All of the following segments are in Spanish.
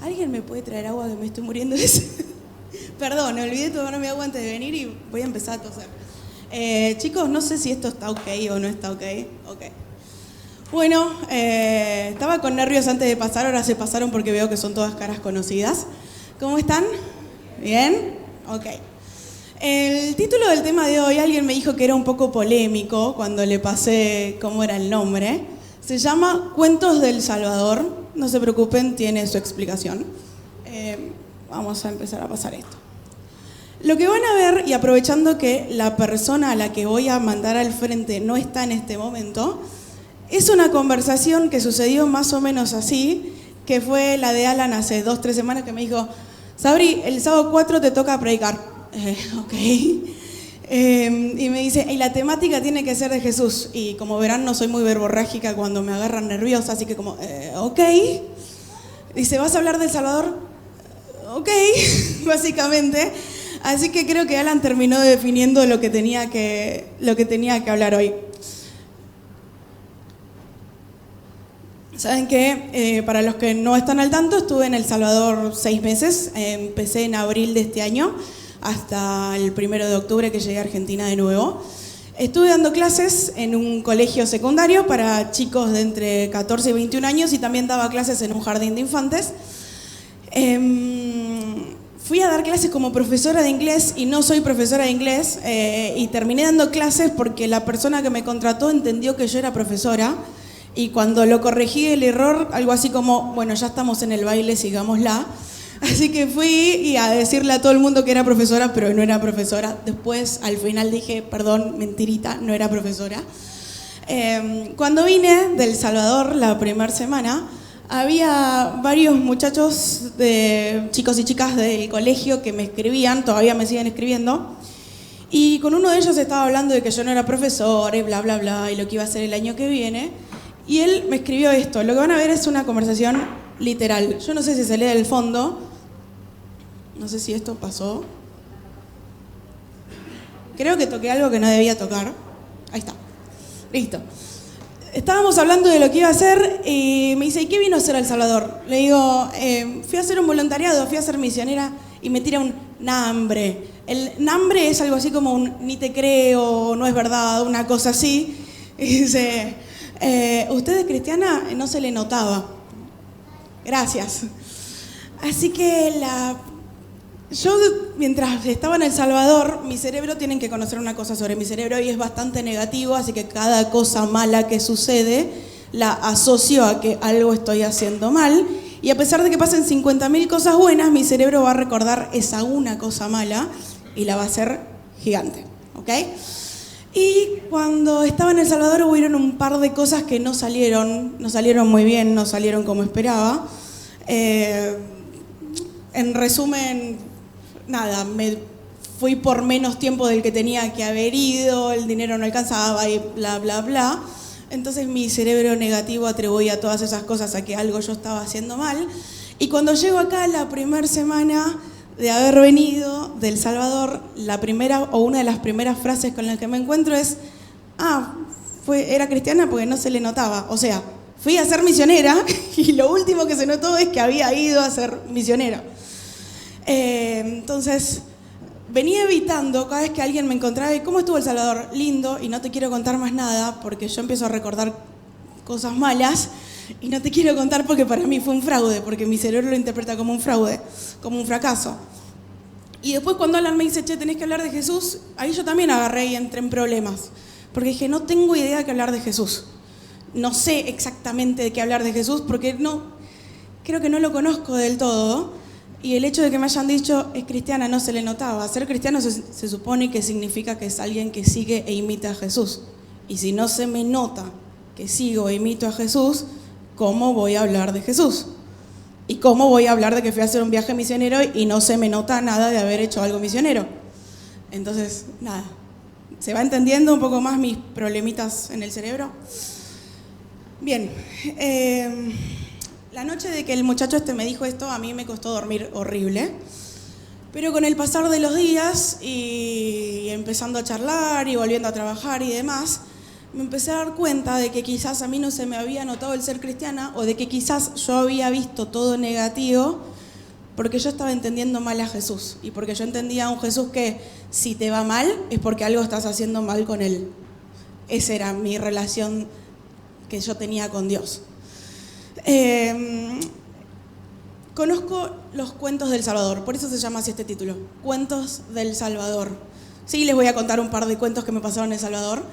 ¿Alguien me puede traer agua que me estoy muriendo de sed? Perdón, me olvidé de tomarme agua antes de venir y voy a empezar a toser. Chicos, no sé si esto está ok o no está ok. Ok. Bueno, estaba con nervios antes de pasar, ahora se pasaron porque veo que son todas caras conocidas. ¿Cómo están? ¿Bien? Ok. El título del tema de hoy, alguien me dijo que era un poco polémico cuando le pasé cómo era el nombre. Se llama Cuentos del Salvador. No se preocupen, tiene su explicación. Vamos a empezar a pasar esto. Lo que van a ver, y aprovechando que la persona a la que voy a mandar al frente no está en este momento, es una conversación que sucedió más o menos así, que fue la de Alan hace 2-3 semanas, que me dijo: Sabri, el sábado 4 te toca predicar. Ok. Y me dice, y la temática tiene que ser de Jesús. Y como verán, no soy muy verborrágica cuando me agarran nerviosa, así que como, ok. Dice, ¿vas a hablar del Salvador? Ok, básicamente. Así que creo que Alan terminó definiendo lo que tenía que hablar hoy. Saben que, para los que no están al tanto, estuve en El Salvador 6 meses. Empecé en abril de este año hasta el 1 de octubre que llegué a Argentina de nuevo. Estuve dando clases en un colegio secundario para chicos de entre 14 y 21 años y también daba clases en un jardín de infantes. Fui a dar clases como profesora de inglés y no soy profesora de inglés, y terminé dando clases porque la persona que me contrató entendió que yo era profesora y cuando lo corregí el error, algo así como, bueno, ya estamos en el baile, sigámosla. Así que fui y a decirle a todo el mundo que era profesora, pero no era profesora. Después, al final dije, perdón, mentirita, no era profesora. Cuando vine de El Salvador la primera semana, había varios muchachos, chicos y chicas del colegio que me escribían, todavía me siguen escribiendo, y con uno de ellos estaba hablando de que yo no era profesor y bla, bla, bla, y lo que iba a hacer el año que viene. Y él me escribió esto. Lo que van a ver es una conversación literal. Yo no sé si se lee del fondo. No sé si esto pasó. Creo que toqué algo que no debía tocar. Ahí está. Listo. Estábamos hablando de lo que iba a hacer y me dice, ¿y qué vino a hacer a El Salvador? Le digo, fui a hacer un voluntariado, fui a ser misionera, y me tira un nambre. El nambre es algo así como un ni te creo, no es verdad, una cosa así. Y dice, ¿usted es cristiana? No se le notaba. Gracias. Así que yo, mientras estaba en El Salvador, mi cerebro, tienen que conocer una cosa sobre mi cerebro, y es bastante negativo, así que cada cosa mala que sucede la asocio a que algo estoy haciendo mal, y a pesar de que pasen 50.000 cosas buenas, mi cerebro va a recordar esa una cosa mala y la va a hacer gigante, ¿ok? Y cuando estaba en El Salvador hubieron un par de cosas que no salieron muy bien, no salieron como esperaba. En resumen, nada, me fui por menos tiempo del que tenía que haber ido, el dinero no alcanzaba y bla, bla, bla. Entonces mi cerebro negativo atribuía todas esas cosas a que algo yo estaba haciendo mal. Y cuando llego acá la primera semana de haber venido de El Salvador, la primera o una de las primeras frases con las que me encuentro es, era cristiana porque no se le notaba. O sea, fui a ser misionera y lo último que se notó es que había ido a ser misionera. Entonces, venía evitando cada vez que alguien me encontraba, y ¿cómo estuvo El Salvador? Lindo, y no te quiero contar más nada porque yo empiezo a recordar cosas malas y no te quiero contar porque para mí fue un fraude, porque mi cerebro lo interpreta como un fraude, como un fracaso. Y después cuando Alan me dice, che, tenés que hablar de Jesús, ahí yo también agarré y entré en problemas, porque dije, no tengo idea de qué hablar de Jesús. No sé exactamente de qué hablar de Jesús porque creo que no lo conozco del todo. Y el hecho de que me hayan dicho, es cristiana, no se le notaba. Ser cristiano se supone que significa que es alguien que sigue e imita a Jesús. Y si no se me nota que sigo e imito a Jesús, ¿cómo voy a hablar de Jesús? ¿Y cómo voy a hablar de que fui a hacer un viaje misionero y no se me nota nada de haber hecho algo misionero? Entonces, nada, ¿se va entendiendo un poco más mis problemitas en el cerebro? Bien, la noche de que el muchacho me dijo esto, a mí me costó dormir horrible. Pero con el pasar de los días y empezando a charlar y volviendo a trabajar y demás, me empecé a dar cuenta de que quizás a mí no se me había notado el ser cristiana, o de que quizás yo había visto todo negativo porque yo estaba entendiendo mal a Jesús y porque yo entendía a un Jesús que si te va mal es porque algo estás haciendo mal con Él. Esa era mi relación que yo tenía con Dios. Conozco los cuentos del Salvador, por eso se llama así este título, Cuentos del Salvador. Sí, les voy a contar un par de cuentos que me pasaron en El Salvador,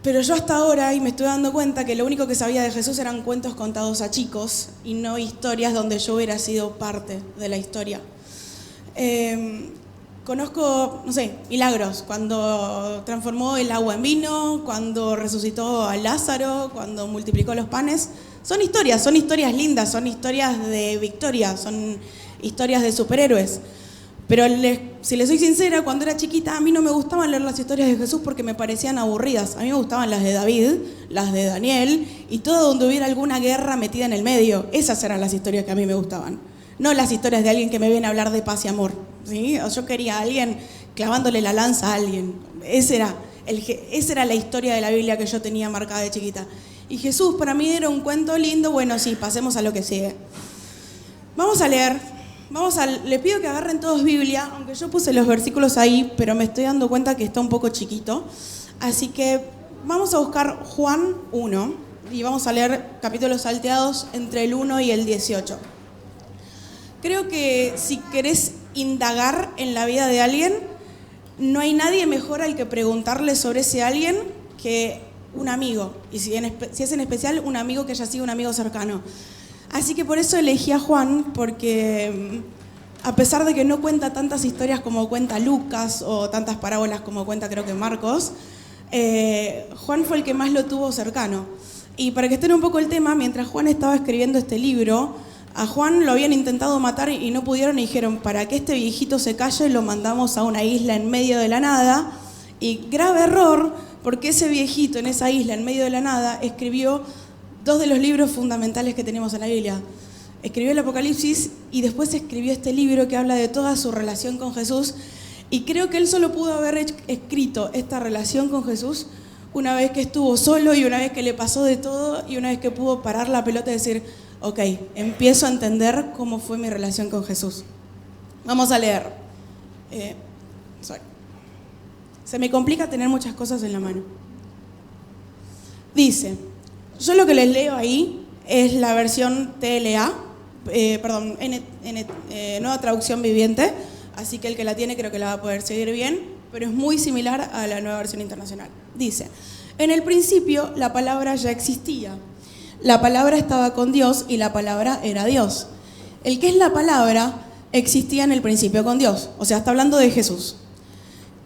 pero yo hasta ahora, y me estoy dando cuenta que lo único que sabía de Jesús eran cuentos contados a chicos y no historias donde yo hubiera sido parte de la historia. Conozco, no sé, milagros, cuando transformó el agua en vino, cuando resucitó a Lázaro, cuando multiplicó los panes. Son historias lindas, son historias de victoria, son historias de superhéroes. Pero si les soy sincera, cuando era chiquita a mí no me gustaban leer las historias de Jesús porque me parecían aburridas. A mí me gustaban las de David, las de Daniel y todo donde hubiera alguna guerra metida en el medio. Esas eran las historias que a mí me gustaban. No las historias de alguien que me viene a hablar de paz y amor, ¿sí? O yo quería a alguien clavándole la lanza a alguien. Esa era la historia de la Biblia que yo tenía marcada de chiquita. Y Jesús para mí era un cuento lindo. Bueno, sí, pasemos a lo que sigue. Vamos a leer. Les pido que agarren todos Biblia, aunque yo puse los versículos ahí, pero me estoy dando cuenta que está un poco chiquito. Así que vamos a buscar Juan 1 y vamos a leer capítulos salteados entre el 1 y el 18. Creo que si querés indagar en la vida de alguien, no hay nadie mejor al que preguntarle sobre ese alguien que un amigo, y si es en especial un amigo que haya sido un amigo cercano. Así que por eso elegí a Juan, porque a pesar de que no cuenta tantas historias como cuenta Lucas o tantas parábolas como cuenta creo que Marcos, Juan fue el que más lo tuvo cercano. Y para que estén un poco el tema, mientras Juan estaba escribiendo este libro, a Juan lo habían intentado matar y no pudieron y dijeron, para que este viejito se calle lo mandamos a una isla en medio de la nada. Y grave error, porque ese viejito en esa isla en medio de la nada escribió 2 de los libros fundamentales que tenemos en la Biblia. Escribió el Apocalipsis y después escribió este libro que habla de toda su relación con Jesús. Y creo que él solo pudo haber escrito esta relación con Jesús una vez que estuvo solo y una vez que le pasó de todo y una vez que pudo parar la pelota y decir, ok, empiezo a entender cómo fue mi relación con Jesús. Vamos a leer. Se me complica tener muchas cosas en la mano. Dice, yo lo que les leo ahí es la versión TLA, Nueva Traducción Viviente, así que el que la tiene creo que la va a poder seguir bien, pero es muy similar a la Nueva Versión Internacional. Dice, en el principio la palabra ya existía. La palabra estaba con Dios y la palabra era Dios. El que es la palabra existía en el principio con Dios. O sea, está hablando de Jesús.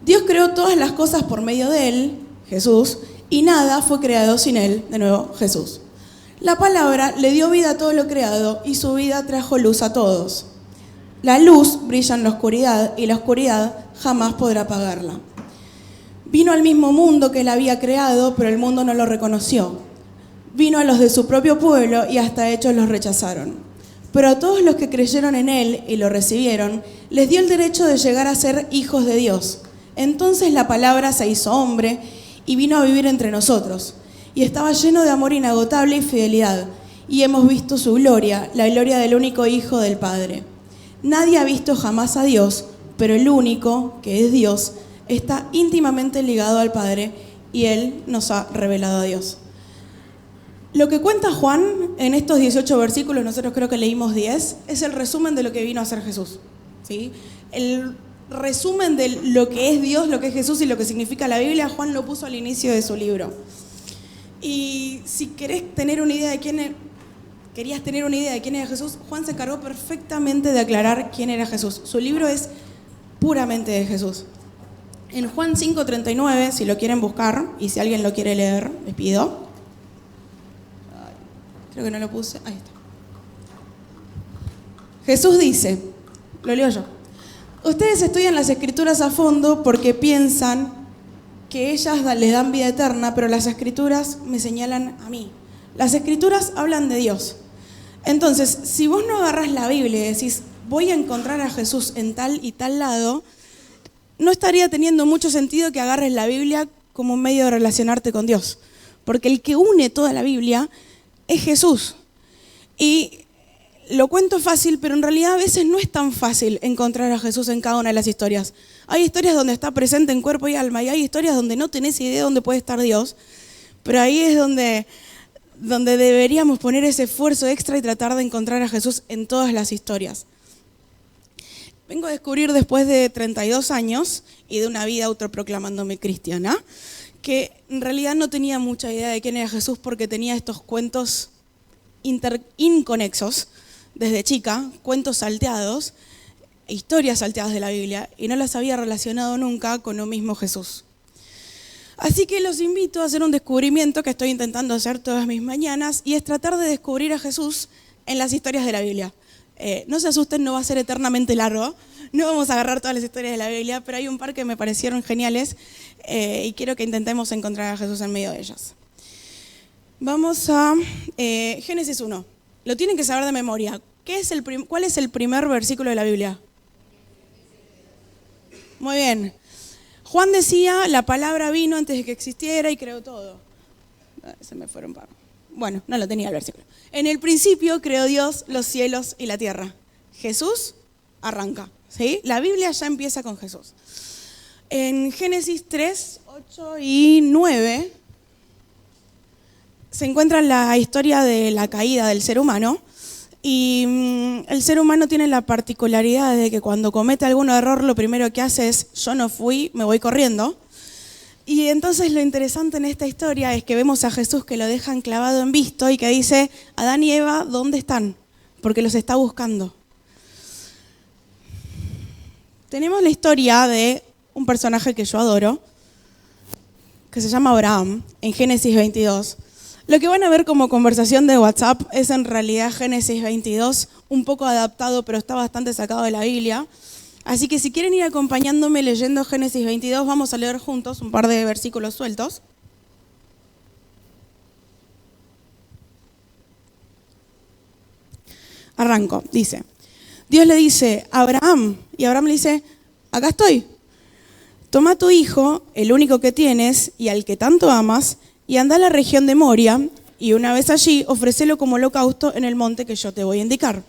Dios creó todas las cosas por medio de Él, Jesús, y nada fue creado sin Él, de nuevo, Jesús. La palabra le dio vida a todo lo creado y su vida trajo luz a todos. La luz brilla en la oscuridad y la oscuridad jamás podrá apagarla. Vino al mismo mundo que Él había creado, pero el mundo no lo reconoció. Vino a los de su propio pueblo y hasta ellos los rechazaron. Pero a todos los que creyeron en Él y lo recibieron, les dio el derecho de llegar a ser hijos de Dios. Entonces la palabra se hizo hombre y vino a vivir entre nosotros. Y estaba lleno de amor inagotable y fidelidad. Y hemos visto su gloria, la gloria del único Hijo del Padre. Nadie ha visto jamás a Dios, pero el único, que es Dios, está íntimamente ligado al Padre y Él nos ha revelado a Dios. Lo que cuenta Juan en estos 18 versículos, nosotros creo que leímos 10, es el resumen de lo que vino a hacer Jesús, ¿sí? El resumen de lo que es Dios, lo que es Jesús y lo que significa la Biblia, Juan lo puso al inicio de su libro. Y si querías tener una idea de quién era Jesús, Juan se encargó perfectamente de aclarar quién era Jesús. Su libro es puramente de Jesús. En Juan 5:39, si lo quieren buscar, y si alguien lo quiere leer, les pido. Creo que no lo puse. Ahí está. Jesús dice, lo leo yo. Ustedes estudian las Escrituras a fondo porque piensan que ellas les dan vida eterna, pero las Escrituras me señalan a mí. Las Escrituras hablan de Dios. Entonces, si vos no agarrás la Biblia y decís, voy a encontrar a Jesús en tal y tal lado, no estaría teniendo mucho sentido que agarres la Biblia como un medio de relacionarte con Dios. Porque el que une toda la Biblia es Jesús. Y lo cuento fácil, pero en realidad a veces no es tan fácil encontrar a Jesús en cada una de las historias. Hay historias donde está presente en cuerpo y alma, y hay historias donde no tenés idea de dónde puede estar Dios, pero ahí es donde deberíamos poner ese esfuerzo extra y tratar de encontrar a Jesús en todas las historias. Vengo a descubrir después de 32 años y de una vida autoproclamándome cristiana, que en realidad no tenía mucha idea de quién era Jesús porque tenía estos cuentos inconexos desde chica, cuentos salteados, historias salteadas de la Biblia, y no las había relacionado nunca con un mismo Jesús. Así que los invito a hacer un descubrimiento que estoy intentando hacer todas mis mañanas, y es tratar de descubrir a Jesús en las historias de la Biblia. No se asusten, no va a ser eternamente largo, no vamos a agarrar todas las historias de la Biblia, pero hay un par que me parecieron geniales y quiero que intentemos encontrar a Jesús en medio de ellas. Vamos a Génesis 1. Lo tienen que saber de memoria. ¿Cuál es el primer versículo de la Biblia? Muy bien. Juan decía, la palabra vino antes de que existiera y creó todo. Se me fueron par. Bueno, no lo tenía el versículo. En el principio creó Dios los cielos y la tierra. Jesús arranca, ¿sí? La Biblia ya empieza con Jesús. En Génesis 3, 8 y 9 se encuentra la historia de la caída del ser humano. Y el ser humano tiene la particularidad de que cuando comete algún error, lo primero que hace es, yo no fui, me voy corriendo. Y entonces lo interesante en esta historia es que vemos a Jesús que lo dejan clavado en visto y que dice, Adán y Eva, ¿dónde están? Porque los está buscando. Tenemos la historia de un personaje que yo adoro, que se llama Abraham, en Génesis 22. Lo que van a ver como conversación de WhatsApp es en realidad Génesis 22, un poco adaptado, pero está bastante sacado de la Biblia. Así que si quieren ir acompañándome leyendo Génesis 22, vamos a leer juntos un par de versículos sueltos. Arranco, dice, Dios le dice a Abraham, y Abraham le dice, acá estoy. Toma a tu hijo, el único que tienes y al que tanto amas, y anda a la región de Moria, y una vez allí, ofrécelo como holocausto en el monte que yo te voy a indicar.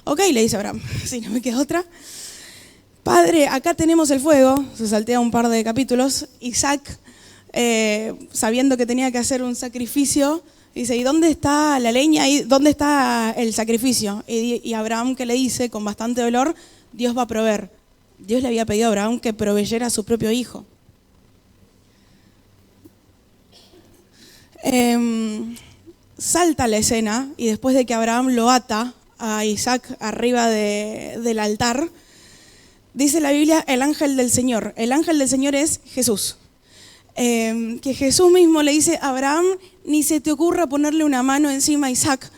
Ok, le dice Abraham, si no me queda otra. Padre, acá tenemos el fuego, se saltea un par de capítulos. Isaac, sabiendo que tenía que hacer un sacrificio, dice, ¿y dónde está la leña? ¿Y dónde está el sacrificio? Y Abraham, que le dice, con bastante dolor, Dios va a proveer. Dios le había pedido a Abraham que proveyera a su propio hijo. Salta la escena y después de que Abraham lo ata a Isaac arriba del altar, dice la Biblia el ángel del Señor. El ángel del Señor es Jesús. Que Jesús mismo le dice a Abraham, ni se te ocurra ponerle una mano encima a Isaac.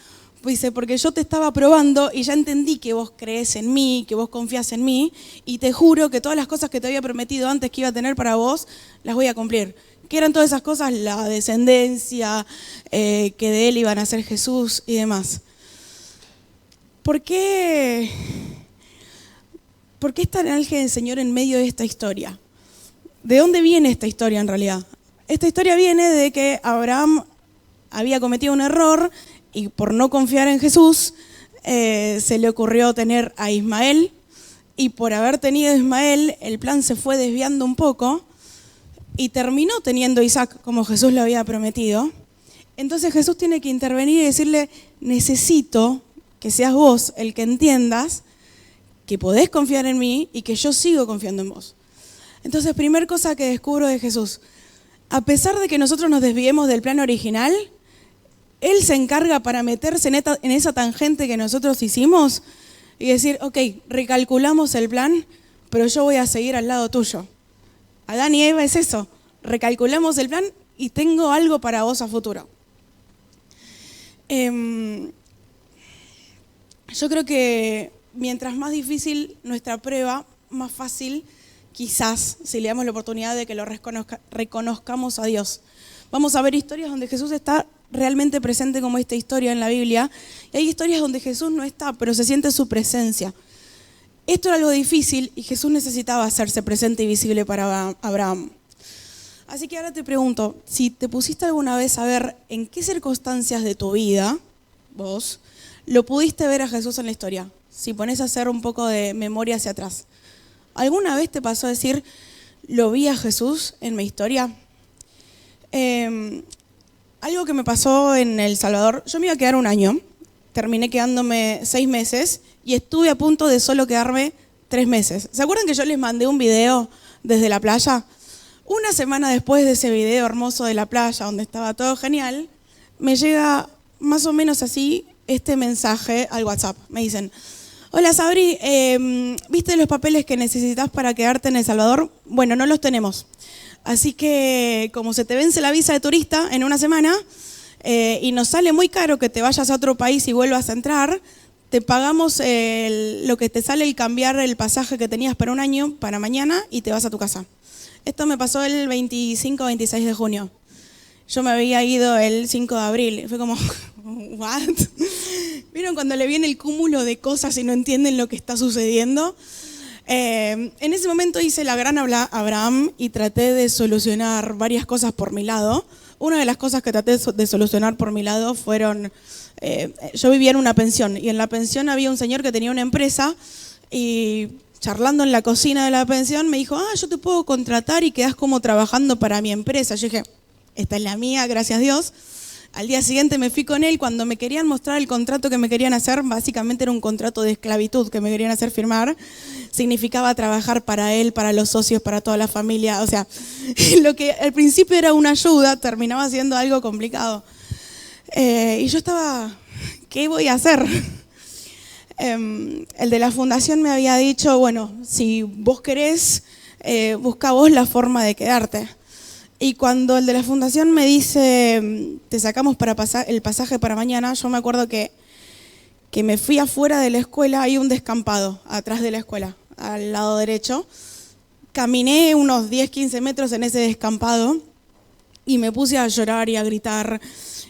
Dice, porque yo te estaba probando y ya entendí que vos crees en mí, que vos confías en mí, y te juro que todas las cosas que te había prometido antes que iba a tener para vos, las voy a cumplir. ¿Qué eran todas esas cosas? La descendencia, que de él iban a ser Jesús y demás. ¿Por qué está el ángel del Señor en medio de esta historia? ¿De dónde viene esta historia en realidad? Esta historia viene de que Abraham había cometido un error y por no confiar en Jesús se le ocurrió tener a Ismael, y por haber tenido a Ismael el plan se fue desviando un poco y terminó teniendo a Isaac como Jesús lo había prometido. Entonces Jesús tiene que intervenir y decirle, necesito que seas vos el que entiendas que podés confiar en mí y que yo sigo confiando en vos. Entonces, primera cosa que descubro de Jesús, a pesar de que nosotros nos desviemos del plan original, Él se encarga para meterse en esa tangente que nosotros hicimos y decir, ok, recalculamos el plan, pero yo voy a seguir al lado tuyo. Adán y Eva es eso, recalculamos el plan y tengo algo para vos a futuro. Yo creo que mientras más difícil nuestra prueba, más fácil quizás si le damos la oportunidad de que lo reconozcamos a Dios. Vamos a ver historias donde Jesús está realmente presente, como esta historia en la Biblia, y hay historias donde Jesús no está, pero se siente su presencia. Esto era algo difícil y Jesús necesitaba hacerse presente y visible para Abraham. Así que ahora te pregunto, si te pusiste alguna vez a ver en qué circunstancias de tu vida, vos, lo pudiste ver a Jesús en la historia. Si pones a hacer un poco de memoria hacia atrás. ¿Alguna vez te pasó a decir, lo vi a Jesús en mi historia? Algo que me pasó en El Salvador, yo me iba a quedar un año, terminé quedándome 6 meses y estuve a punto de solo quedarme 3 meses. ¿Se acuerdan que yo les mandé un video desde la playa? Una semana después de ese video hermoso de la playa, donde estaba todo genial, me llega más o menos así este mensaje al WhatsApp. Me dicen, hola Sabri, ¿viste los papeles que necesitas para quedarte en El Salvador? Bueno, no los tenemos. Así que como se te vence la visa de turista en una semana y nos sale muy caro que te vayas a otro país y vuelvas a entrar, te pagamos lo que te sale el cambiar el pasaje que tenías para un año, para mañana, y te vas a tu casa. Esto me pasó el 25-26 de junio. Yo me había ido el 5 de abril. Fue como, ¿what? ¿Vieron cuando le viene el cúmulo de cosas y no entienden lo que está sucediendo? En ese momento hice la gran Abraham y traté de solucionar varias cosas por mi lado. Una de las cosas que traté de solucionar por mi lado fueron, yo vivía en una pensión y en la pensión había un señor que tenía una empresa y charlando en la cocina de la pensión me dijo, yo te puedo contratar y quedás como trabajando para mi empresa. Yo dije, esta es la mía, gracias a Dios. Al día siguiente me fui con él. Cuando me querían mostrar el contrato que me querían hacer, básicamente era un contrato de esclavitud que me querían hacer firmar. Significaba trabajar para él, para los socios, para toda la familia. O sea, lo que al principio era una ayuda, terminaba siendo algo complicado. Y yo estaba, ¿qué voy a hacer? El de la fundación me había dicho, bueno, si vos querés, busca vos la forma de quedarte. Y cuando el de la fundación me dice, te sacamos para el pasaje para mañana, yo me acuerdo que me fui afuera de la escuela, hay un descampado atrás de la escuela, al lado derecho. Caminé unos 10-15 metros en ese descampado y me puse a llorar y a gritar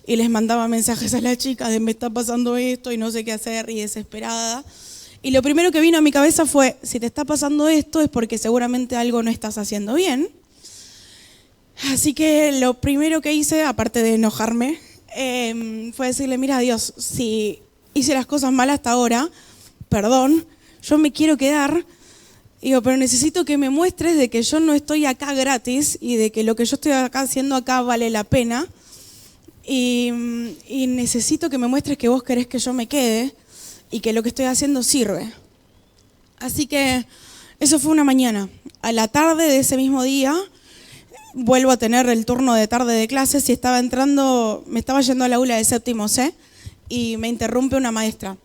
y les mandaba mensajes a la chica de me está pasando esto y no sé qué hacer y desesperada. Y lo primero que vino a mi cabeza fue, si te está pasando esto es porque seguramente algo no estás haciendo bien. Así que lo primero que hice, aparte de enojarme, fue decirle, mira Dios, si hice las cosas mal hasta ahora, perdón, yo me quiero quedar, digo, pero necesito que me muestres de que yo no estoy acá gratis y de que lo que yo estoy acá haciendo acá vale la pena y necesito que me muestres que vos querés que yo me quede y que lo que estoy haciendo sirve. Así que eso fue una mañana. A la tarde de ese mismo día vuelvo a tener el turno de tarde de clases y estaba entrando, me estaba yendo al aula de séptimo C y me interrumpe una maestra.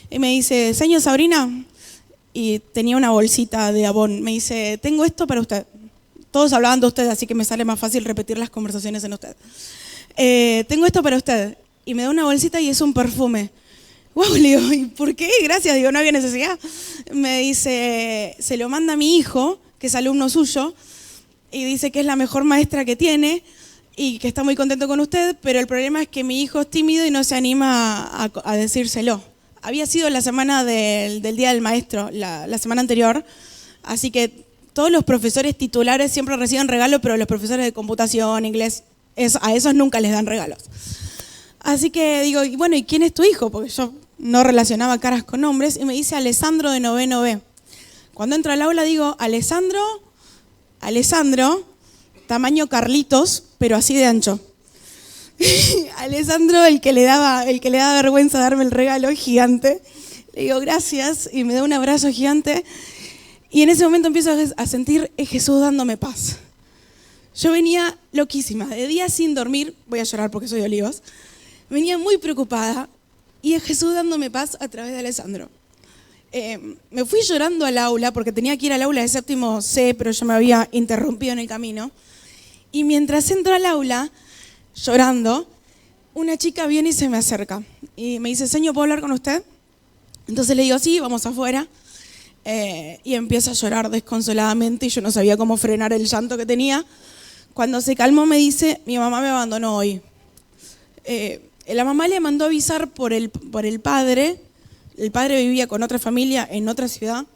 Y me dice, señor Sabrina, y tenía una bolsita de Avon, me dice, tengo esto para usted. Todos hablaban de usted, así que me sale más fácil repetir las conversaciones en usted. Tengo esto para usted. Y me da una bolsita y es un perfume. Wow, le digo, ¿y por qué? Gracias, digo, no había necesidad. Me dice, se lo manda a mi hijo, que es alumno suyo, y dice que es la mejor maestra que tiene y que está muy contento con usted, pero el problema es que mi hijo es tímido y no se anima a decírselo. Había sido la semana del Día del Maestro, la semana anterior, así que todos los profesores titulares siempre reciben regalos, pero los profesores de computación, inglés, a esos nunca les dan regalos. Así que digo, bueno, ¿y quién es tu hijo? Porque yo no relacionaba caras con nombres, y me dice Alessandro de noveno B. Cuando entro al aula digo, Alessandro, tamaño Carlitos, pero así de ancho. Alessandro, el que le daba vergüenza darme el regalo, gigante. Le digo gracias y me da un abrazo gigante. Y en ese momento empiezo a sentir a Jesús dándome paz. Yo venía loquísima, de días sin dormir, voy a llorar porque soy de Olivos, venía muy preocupada y a Jesús dándome paz a través de Alessandro. Me fui llorando al aula porque tenía que ir al aula de séptimo C, pero yo me había interrumpido en el camino. Y mientras entro al aula, llorando, una chica viene y se me acerca. Y me dice, señor, ¿puedo hablar con usted? Entonces le digo, sí, vamos afuera. Y empieza a llorar desconsoladamente y yo no sabía cómo frenar el llanto que tenía. Cuando se calmó me dice, mi mamá me abandonó hoy. La mamá le mandó avisar por el padre. El padre vivía con otra familia en otra ciudad,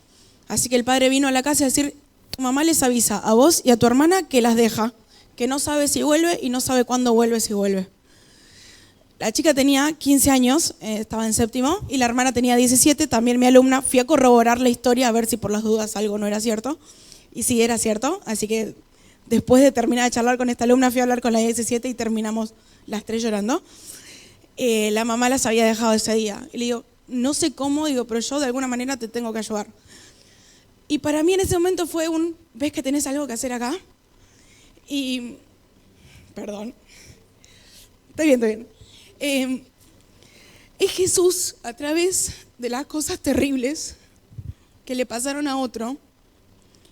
así que el padre vino a la casa a decir, tu mamá les avisa a vos y a tu hermana que las deja, que no sabe si vuelve y no sabe cuándo vuelve, si vuelve. La chica tenía 15 años, estaba en séptimo, y la hermana tenía 17, también mi alumna. Fui a corroborar la historia a ver si por las dudas algo no era cierto. Y sí, era cierto. Así que después de terminar de charlar con esta alumna, fui a hablar con la 17 y terminamos las tres llorando. La mamá las había dejado ese día. Y le digo, no sé cómo, digo, pero yo de alguna manera te tengo que ayudar. Y para mí en ese momento fue ¿ves que tenés algo que hacer acá? Y, perdón. Está bien, está bien. Es Jesús, a través de las cosas terribles que le pasaron a otro,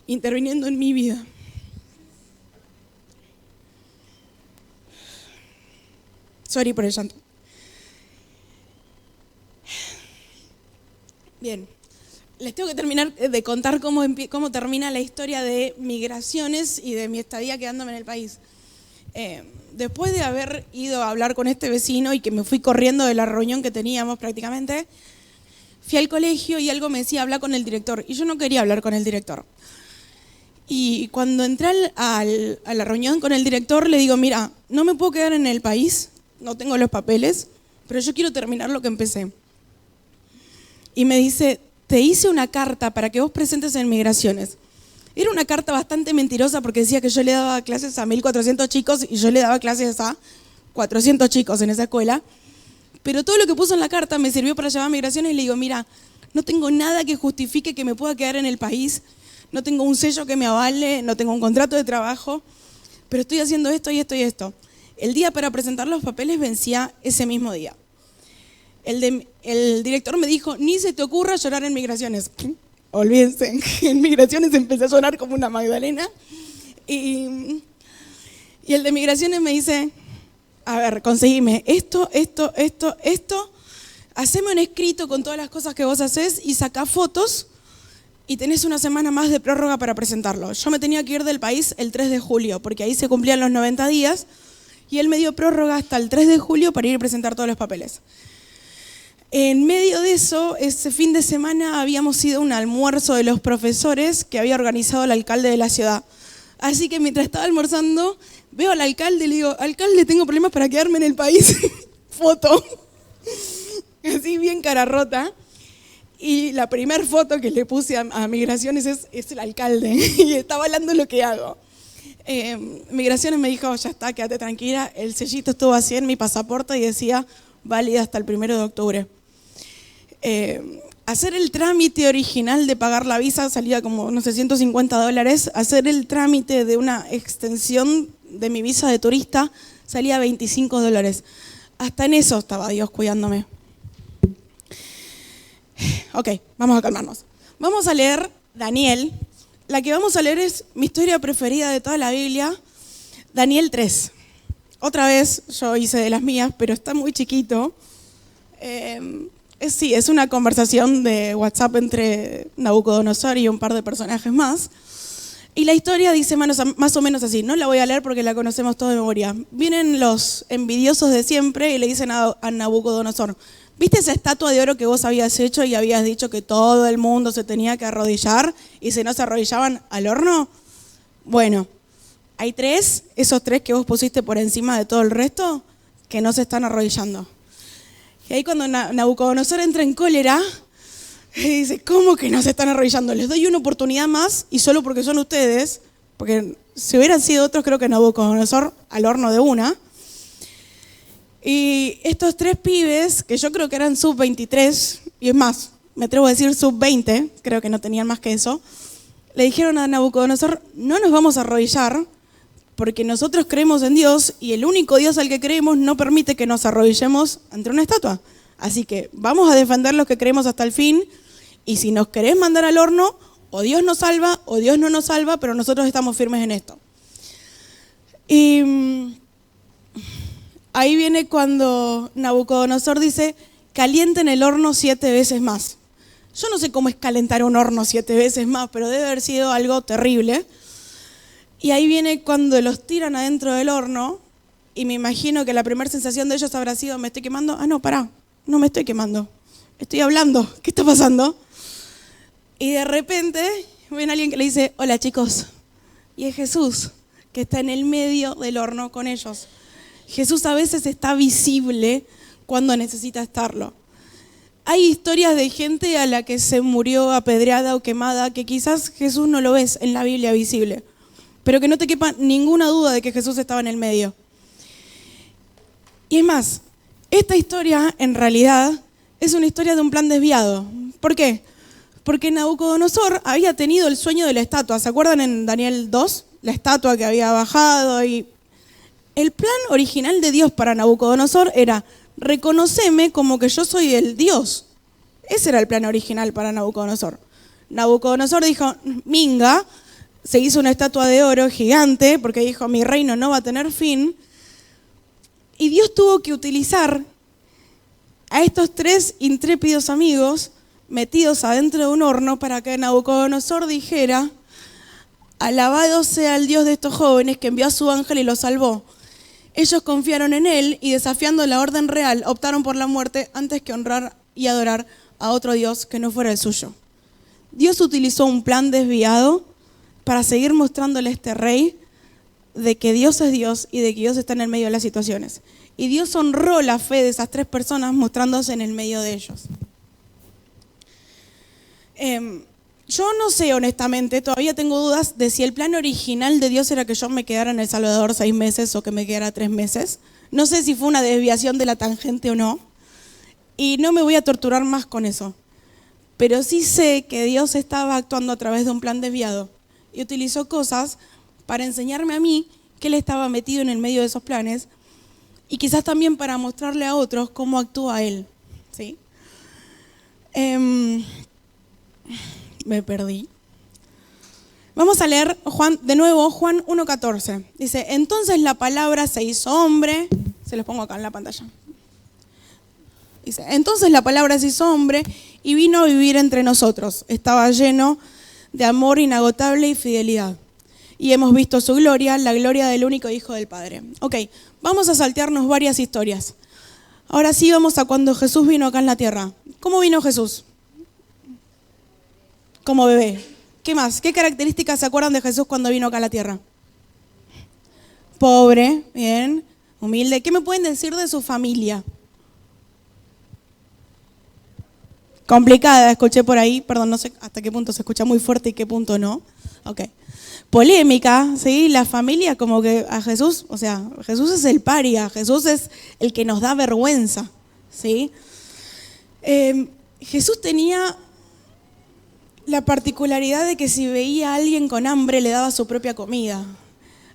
interviniendo en mi vida. Sorry por el llanto. Bien, les tengo que terminar de contar cómo termina la historia de migraciones y de mi estadía quedándome en el país. Después de haber ido a hablar con este vecino y que me fui corriendo de la reunión que teníamos prácticamente, fui al colegio y algo me decía, habla con el director. Y yo no quería hablar con el director. Y cuando entré a la reunión con el director, le digo, mira, no me puedo quedar en el país, no tengo los papeles, pero yo quiero terminar lo que empecé. Y me dice, te hice una carta para que vos presentes en migraciones. Era una carta bastante mentirosa porque decía que yo le daba clases a 1.400 chicos y yo le daba clases a 400 chicos en esa escuela. Pero todo lo que puso en la carta me sirvió para llevar a migraciones y le digo, mira, no tengo nada que justifique que me pueda quedar en el país, no tengo un sello que me avale, no tengo un contrato de trabajo, pero estoy haciendo esto y esto y esto. El día para presentar los papeles vencía ese mismo día. El director me dijo, ni se te ocurra llorar en migraciones. Olvídense, en migraciones empecé a llorar como una Magdalena. Y el de migraciones me dice, a ver, conseguime esto, haceme un escrito con todas las cosas que vos hacés y sacá fotos y tenés una semana más de prórroga para presentarlo. Yo me tenía que ir del país el 3 de julio, porque ahí se cumplían los 90 días y él me dio prórroga hasta el 3 de julio para ir a presentar todos los papeles. En medio de eso, ese fin de semana habíamos ido a un almuerzo de los profesores que había organizado el alcalde de la ciudad. Así que mientras estaba almorzando, veo al alcalde y le digo, alcalde, tengo problemas para quedarme en el país. Foto. Así bien cara rota. Y la primera foto que le puse a Migraciones es el alcalde. Y estaba hablando lo que hago. Migraciones me dijo, ya está, quédate tranquila. El sellito estuvo así en mi pasaporte y decía, válida hasta el 1 de octubre. Hacer el trámite original de pagar la visa salía como, no sé, $150. Hacer el trámite de una extensión de mi visa de turista salía $25. Hasta en eso estaba Dios cuidándome. Ok, vamos a calmarnos. Vamos a leer Daniel. La que vamos a leer es mi historia preferida de toda la Biblia, Daniel 3. Otra vez yo hice de las mías, pero está muy chiquito. Sí, es una conversación de WhatsApp entre Nabucodonosor y un par de personajes más. Y la historia dice más o menos así. No la voy a leer porque la conocemos todos de memoria. Vienen los envidiosos de siempre y le dicen a Nabucodonosor, ¿viste esa estatua de oro que vos habías hecho y habías dicho que todo el mundo se tenía que arrodillar y si no se arrodillaban al horno? Bueno, hay esos tres que vos pusiste por encima de todo el resto, que no se están arrodillando. Y ahí cuando Nabucodonosor entra en cólera, dice, ¿cómo que no se están arrodillando? Les doy una oportunidad más y solo porque son ustedes, porque si hubieran sido otros, creo que Nabucodonosor al horno de una. Y estos tres pibes, que yo creo que eran sub-23, y es más, me atrevo a decir sub-20, creo que no tenían más que eso, le dijeron a Nabucodonosor, no nos vamos a arrodillar, porque nosotros creemos en Dios y el único Dios al que creemos no permite que nos arrodillemos ante una estatua. Así que vamos a defender los que creemos hasta el fin y si nos querés mandar al horno, o Dios nos salva o Dios no nos salva, pero nosotros estamos firmes en esto. Y ahí viene cuando Nabucodonosor dice, calienten el horno 7 veces más. Yo no sé cómo es calentar un horno 7 veces más, pero debe haber sido algo terrible. Y ahí viene cuando los tiran adentro del horno y me imagino que la primera sensación de ellos habrá sido, ¿me estoy quemando? Ah, no, pará, no me estoy quemando, estoy hablando, ¿qué está pasando? Y de repente ven a alguien que le dice, hola chicos, y es Jesús, que está en el medio del horno con ellos. Jesús a veces está visible cuando necesita estarlo. Hay historias de gente a la que se murió apedreada o quemada que quizás Jesús no lo ves en la Biblia visible, pero que no te quepa ninguna duda de que Jesús estaba en el medio. Y es más, esta historia en realidad es una historia de un plan desviado. ¿Por qué? Porque Nabucodonosor había tenido el sueño de la estatua. ¿Se acuerdan en Daniel 2? La estatua que había bajado. Y el plan original de Dios para Nabucodonosor era: reconoceme como que yo soy el Dios. Ese era el plan original para Nabucodonosor. Nabucodonosor dijo, minga, se hizo una estatua de oro gigante porque dijo, mi reino no va a tener fin. Y Dios tuvo que utilizar a estos 3 intrépidos amigos metidos adentro de un horno para que Nabucodonosor dijera, alabado sea el Dios de estos jóvenes que envió a su ángel y los salvó. Ellos confiaron en él y, desafiando la orden real, optaron por la muerte antes que honrar y adorar a otro Dios que no fuera el suyo. Dios utilizó un plan desviado para seguir mostrándole a este rey de que Dios es Dios y de que Dios está en el medio de las situaciones. Y Dios honró la fe de esas 3 personas mostrándose en el medio de ellos. Yo no sé, honestamente, todavía tengo dudas de si el plan original de Dios era que yo me quedara en El Salvador 6 meses o que me quedara 3 meses. No sé si fue una desviación de la tangente o no. Y no me voy a torturar más con eso. Pero sí sé que Dios estaba actuando a través de un plan desviado y utilizó cosas para enseñarme a mí que Él estaba metido en el medio de esos planes y quizás también para mostrarle a otros cómo actúa Él. ¿Sí? Me perdí. Vamos a leer de nuevo Juan 1:14. Dice, entonces la palabra se hizo hombre. Se los pongo acá en la pantalla. Dice, entonces la palabra se hizo hombre y vino a vivir entre nosotros. Estaba lleno de amor inagotable y fidelidad. Y hemos visto su gloria, la gloria del único Hijo del Padre. Ok, vamos a saltearnos varias historias. Ahora sí vamos a cuando Jesús vino acá en la tierra. ¿Cómo vino Jesús? Como bebé. ¿Qué más? ¿Qué características se acuerdan de Jesús cuando vino acá a la tierra? Pobre, bien, humilde. ¿Qué me pueden decir de su familia? Complicada, escuché por ahí, perdón, no sé hasta qué punto se escucha muy fuerte y qué punto no. Ok. Polémica, ¿sí? La familia como que a Jesús, o sea, Jesús es el paria, Jesús es el que nos da vergüenza, ¿sí? Jesús tenía la particularidad de que si veía a alguien con hambre le daba su propia comida.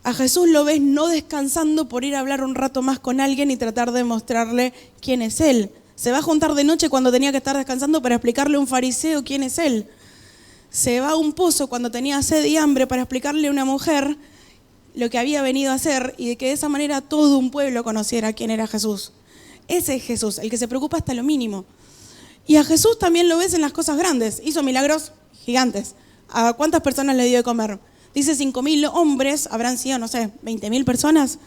A Jesús lo ves no descansando por ir a hablar un rato más con alguien y tratar de mostrarle quién es Él. Se va a juntar de noche cuando tenía que estar descansando para explicarle a un fariseo quién es Él. Se va a un pozo cuando tenía sed y hambre para explicarle a una mujer lo que había venido a hacer y de que de esa manera todo un pueblo conociera quién era Jesús. Ese es Jesús, el que se preocupa hasta lo mínimo. Y a Jesús también lo ves en las cosas grandes. Hizo milagros gigantes. ¿A cuántas personas le dio de comer? Dice 5.000 hombres, habrán sido, no sé, 20.000 personas.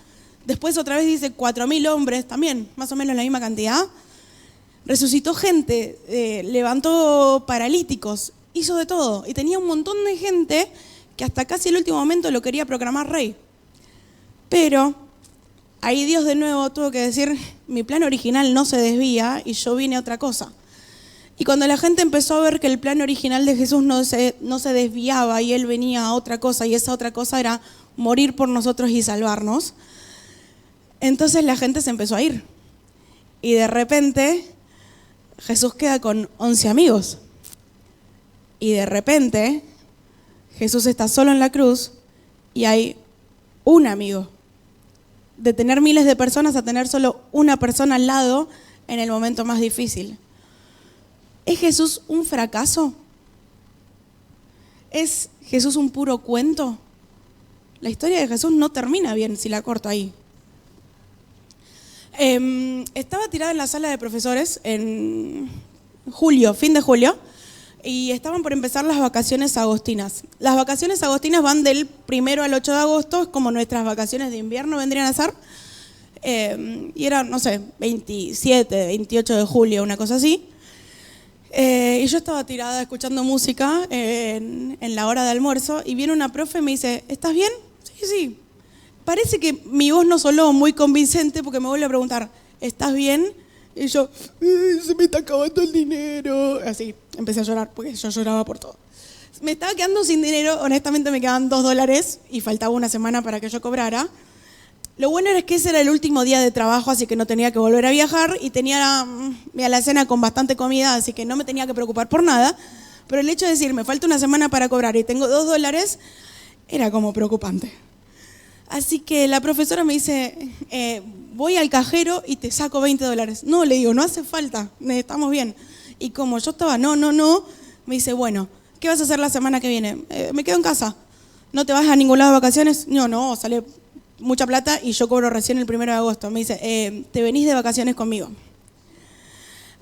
Después otra vez dice 4.000 hombres, también más o menos la misma cantidad. Resucitó gente, levantó paralíticos, hizo de todo. Y tenía un montón de gente que hasta casi el último momento lo quería proclamar rey. Pero ahí Dios de nuevo tuvo que decir, mi plan original no se desvía y yo vine a otra cosa. Y cuando la gente empezó a ver que el plan original de Jesús no se desviaba y Él venía a otra cosa, y esa otra cosa era morir por nosotros y salvarnos, entonces la gente se empezó a ir. Y de repente Jesús queda con 11 amigos. Y de repente Jesús está solo en la cruz y hay un amigo. De tener miles de personas a tener solo una persona al lado en el momento más difícil. ¿Es Jesús un fracaso? ¿Es Jesús un puro cuento? La historia de Jesús no termina bien si la corto ahí. Estaba tirada en la sala de profesores en julio, fin de julio, y estaban por empezar las vacaciones agostinas. Las vacaciones agostinas van del 1 al 8 de agosto, es como nuestras vacaciones de invierno vendrían a ser, y era, no sé, 27, 28 de julio, una cosa así. Y yo estaba tirada escuchando música en la hora de almuerzo y viene una profe y me dice, ¿estás bien? Sí, sí. parece que mi voz no sonó muy convincente porque me vuelve a preguntar, ¿estás bien? Y yo, se me está acabando el dinero. Así, empecé a llorar porque yo lloraba por todo. Me estaba quedando sin dinero, honestamente me quedaban $2 y faltaba una semana para que yo cobrara. Lo bueno era que ese era el último día de trabajo, así que no tenía que volver a viajar y tenía mi alacena con bastante comida, así que no me tenía que preocupar por nada. Pero el hecho de decir, me falta una semana para cobrar y tengo $2, era como preocupante. Así que la profesora me dice, voy al cajero y te saco $20. No, le digo, no hace falta, estamos bien. Y como yo estaba, no, me dice, bueno, ¿qué vas a hacer la semana que viene? Me quedo en casa. ¿No te vas a ningún lado de vacaciones? No, sale mucha plata y yo cobro recién el 1 de agosto. Me dice, te venís de vacaciones conmigo.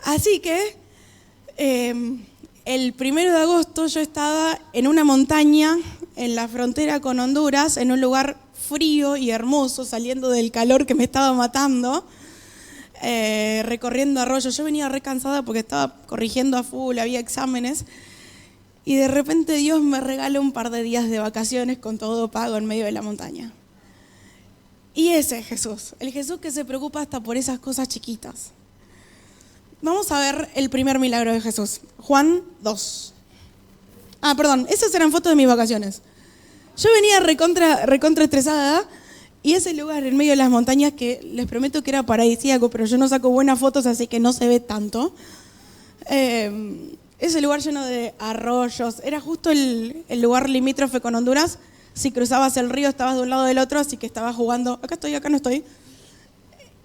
Así que el 1 de agosto yo estaba en una montaña en la frontera con Honduras, en un lugar frío y hermoso, saliendo del calor que me estaba matando, recorriendo arroyos. Yo venía re cansada porque estaba corrigiendo a full, había exámenes. Y de repente Dios me regaló un par de días de vacaciones con todo pago en medio de la montaña. Y ese es Jesús, el Jesús que se preocupa hasta por esas cosas chiquitas. Vamos a ver el primer milagro de Jesús, Juan 2. Perdón, esas eran fotos de mis vacaciones. Yo venía recontra estresada y ese lugar en medio de las montañas que les prometo que era paradisíaco, pero yo no saco buenas fotos, así que no se ve tanto. Ese lugar lleno de arroyos, era justo el lugar limítrofe con Honduras. Si cruzabas el río estabas de un lado del otro, así que estabas jugando, acá estoy, acá no estoy.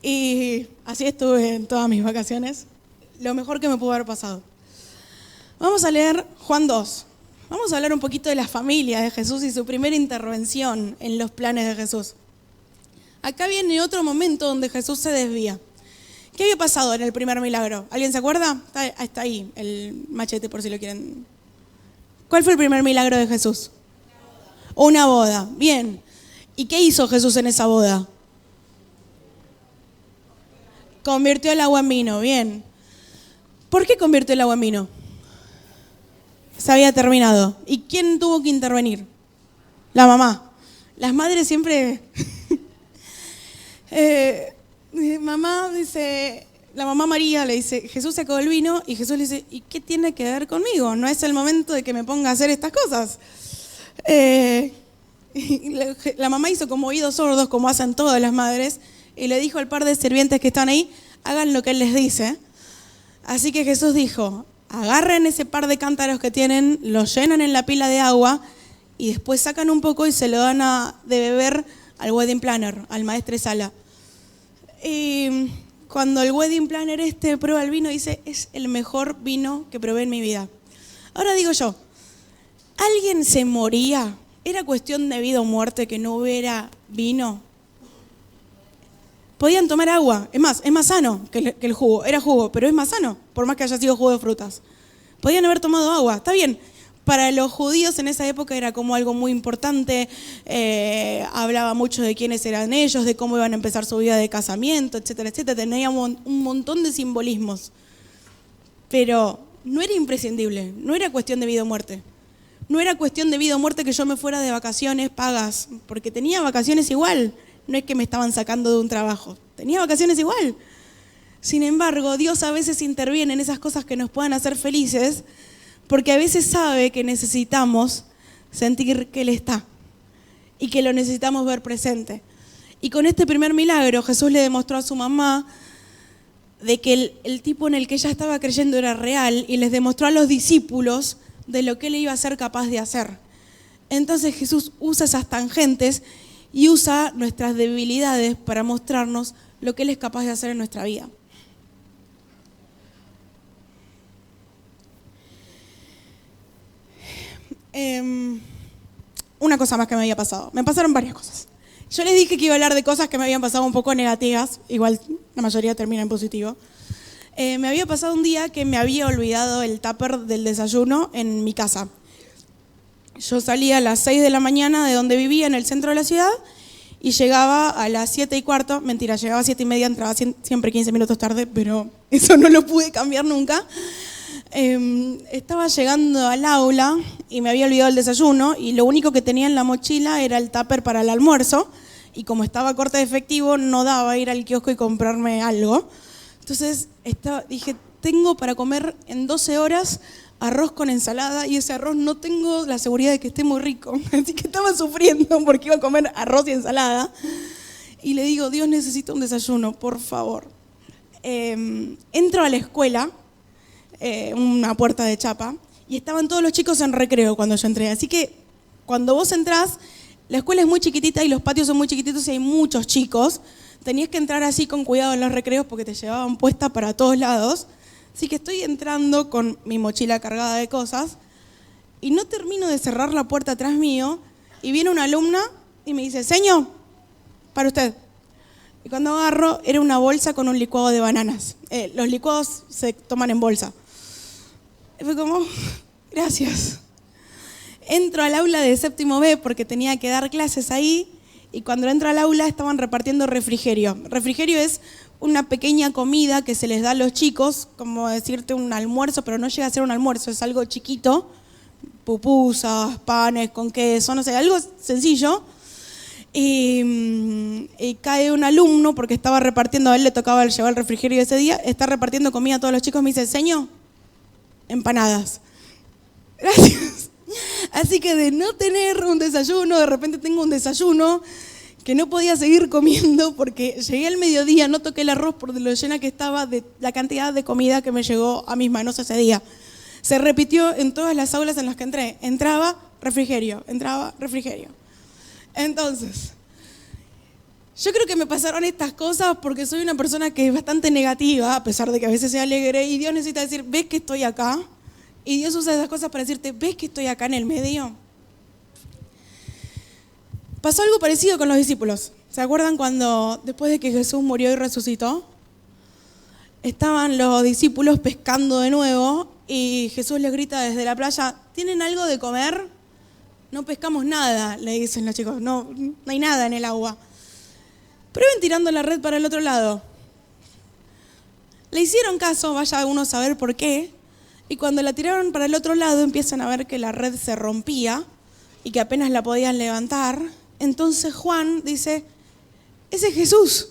Y así estuve en todas mis vacaciones, lo mejor que me pudo haber pasado. Vamos a leer Juan 2. Vamos a hablar un poquito de la familia de Jesús y su primera intervención en los planes de Jesús. Acá viene otro momento donde Jesús se desvía. ¿Qué había pasado en el primer milagro? ¿Alguien se acuerda? Está ahí el machete por si lo quieren. ¿Cuál fue el primer milagro de Jesús? Una boda. Bien. ¿Y qué hizo Jesús en esa boda? Convirtió el agua en vino. Bien. ¿Por qué convirtió el agua en vino? Se había terminado. ¿Y quién tuvo que intervenir? La mamá. Las madres siempre... la mamá María le dice, Jesús sacó el vino y Jesús le dice, ¿y qué tiene que ver conmigo? No es el momento de que me ponga a hacer estas cosas. La mamá hizo como oídos sordos, como hacen todas las madres, y le dijo al par de sirvientes que están ahí, hagan lo que él les dice. Así que Jesús dijo, agarren ese par de cántaros que tienen, los llenan en la pila de agua y después sacan un poco y se lo dan de beber al wedding planner, al maestresala. Y cuando el wedding planner prueba el vino, dice, es el mejor vino que probé en mi vida. Ahora digo yo, ¿alguien se moría? ¿Era cuestión de vida o muerte que no hubiera vino? Podían tomar agua, es más sano que el jugo, era jugo, pero es más sano, por más que haya sido jugo de frutas. Podían haber tomado agua, está bien. Para los judíos en esa época era como algo muy importante, hablaba mucho de quiénes eran ellos, de cómo iban a empezar su vida de casamiento, etcétera, etcétera. Tenía un montón de simbolismos, pero no era imprescindible, no era cuestión de vida o muerte. No era cuestión de vida o muerte que yo me fuera de vacaciones pagas, porque tenía vacaciones igual. No es que me estaban sacando de un trabajo, tenía vacaciones igual. Sin embargo, Dios a veces interviene en esas cosas que nos puedan hacer felices, porque a veces sabe que necesitamos sentir que Él está y que lo necesitamos ver presente. Y con este primer milagro, Jesús le demostró a su mamá de que el tipo en el que ella estaba creyendo era real y les demostró a los discípulos de lo que Él iba a ser capaz de hacer. Entonces Jesús usa esas tangentes y usa nuestras debilidades para mostrarnos lo que Él es capaz de hacer en nuestra vida. Una cosa más que me había pasado. Me pasaron varias cosas. Yo les dije que iba a hablar de cosas que me habían pasado un poco negativas, igual la mayoría termina en positivo. Me había pasado un día que me había olvidado el tupper del desayuno en mi casa. Yo salía a las 6 de la mañana de donde vivía, en el centro de la ciudad, y llegaba a las 7:15, mentira, llegaba a 7:30, entraba siempre 15 minutos tarde, pero eso no lo pude cambiar nunca. Estaba llegando al aula y me había olvidado el desayuno y lo único que tenía en la mochila era el tupper para el almuerzo y como estaba corta de efectivo, no daba ir al kiosco y comprarme algo. Entonces dije, tengo para comer en 12 horas arroz con ensalada y ese arroz no tengo la seguridad de que esté muy rico. Así que estaba sufriendo porque iba a comer arroz y ensalada. Y le digo, Dios, necesito un desayuno, por favor. Entro a la escuela, una puerta de chapa, y estaban todos los chicos en recreo cuando yo entré. Así que cuando vos entrás, la escuela es muy chiquitita y los patios son muy chiquititos y hay muchos chicos. Tenías que entrar así con cuidado en los recreos porque te llevaban puesta para todos lados. Así que estoy entrando con mi mochila cargada de cosas y no termino de cerrar la puerta atrás mío y viene una alumna y me dice, señor, para usted. Y cuando agarro, era una bolsa con un licuado de bananas. Los licuados se toman en bolsa. Y fue como, gracias. Entro al aula de séptimo B porque tenía que dar clases ahí y cuando entro al aula estaban repartiendo refrigerio. Refrigerio es una pequeña comida que se les da a los chicos, como decirte un almuerzo, pero no llega a ser un almuerzo, es algo chiquito, pupusas, panes con queso, no sé, algo sencillo. Y cae un alumno porque estaba repartiendo, a él le tocaba llevar el refrigerio ese día, está repartiendo comida a todos los chicos, me dice, señor, empanadas. Gracias. Así que de no tener un desayuno, de repente tengo un desayuno que no podía seguir comiendo porque llegué al mediodía, no toqué el arroz por lo llena que estaba de la cantidad de comida que me llegó a mis manos ese día. Se repitió en todas las aulas en las que entré. Entraba, refrigerio, entraba, refrigerio. Entonces, yo creo que me pasaron estas cosas porque soy una persona que es bastante negativa, a pesar de que a veces sea alegre, y Dios necesita decir, ¿ves que estoy acá? Y Dios usa esas cosas para decirte, ¿ves que estoy acá en el medio? Pasó algo parecido con los discípulos. ¿Se acuerdan cuando, después de que Jesús murió y resucitó, estaban los discípulos pescando de nuevo y Jesús les grita desde la playa, ¿tienen algo de comer? No pescamos nada, le dicen los chicos, no hay nada en el agua. Prueben tirando la red para el otro lado. Le hicieron caso, vaya uno a saber por qué, y cuando la tiraron para el otro lado empiezan a ver que la red se rompía y que apenas la podían levantar. Entonces Juan dice, ese es Jesús.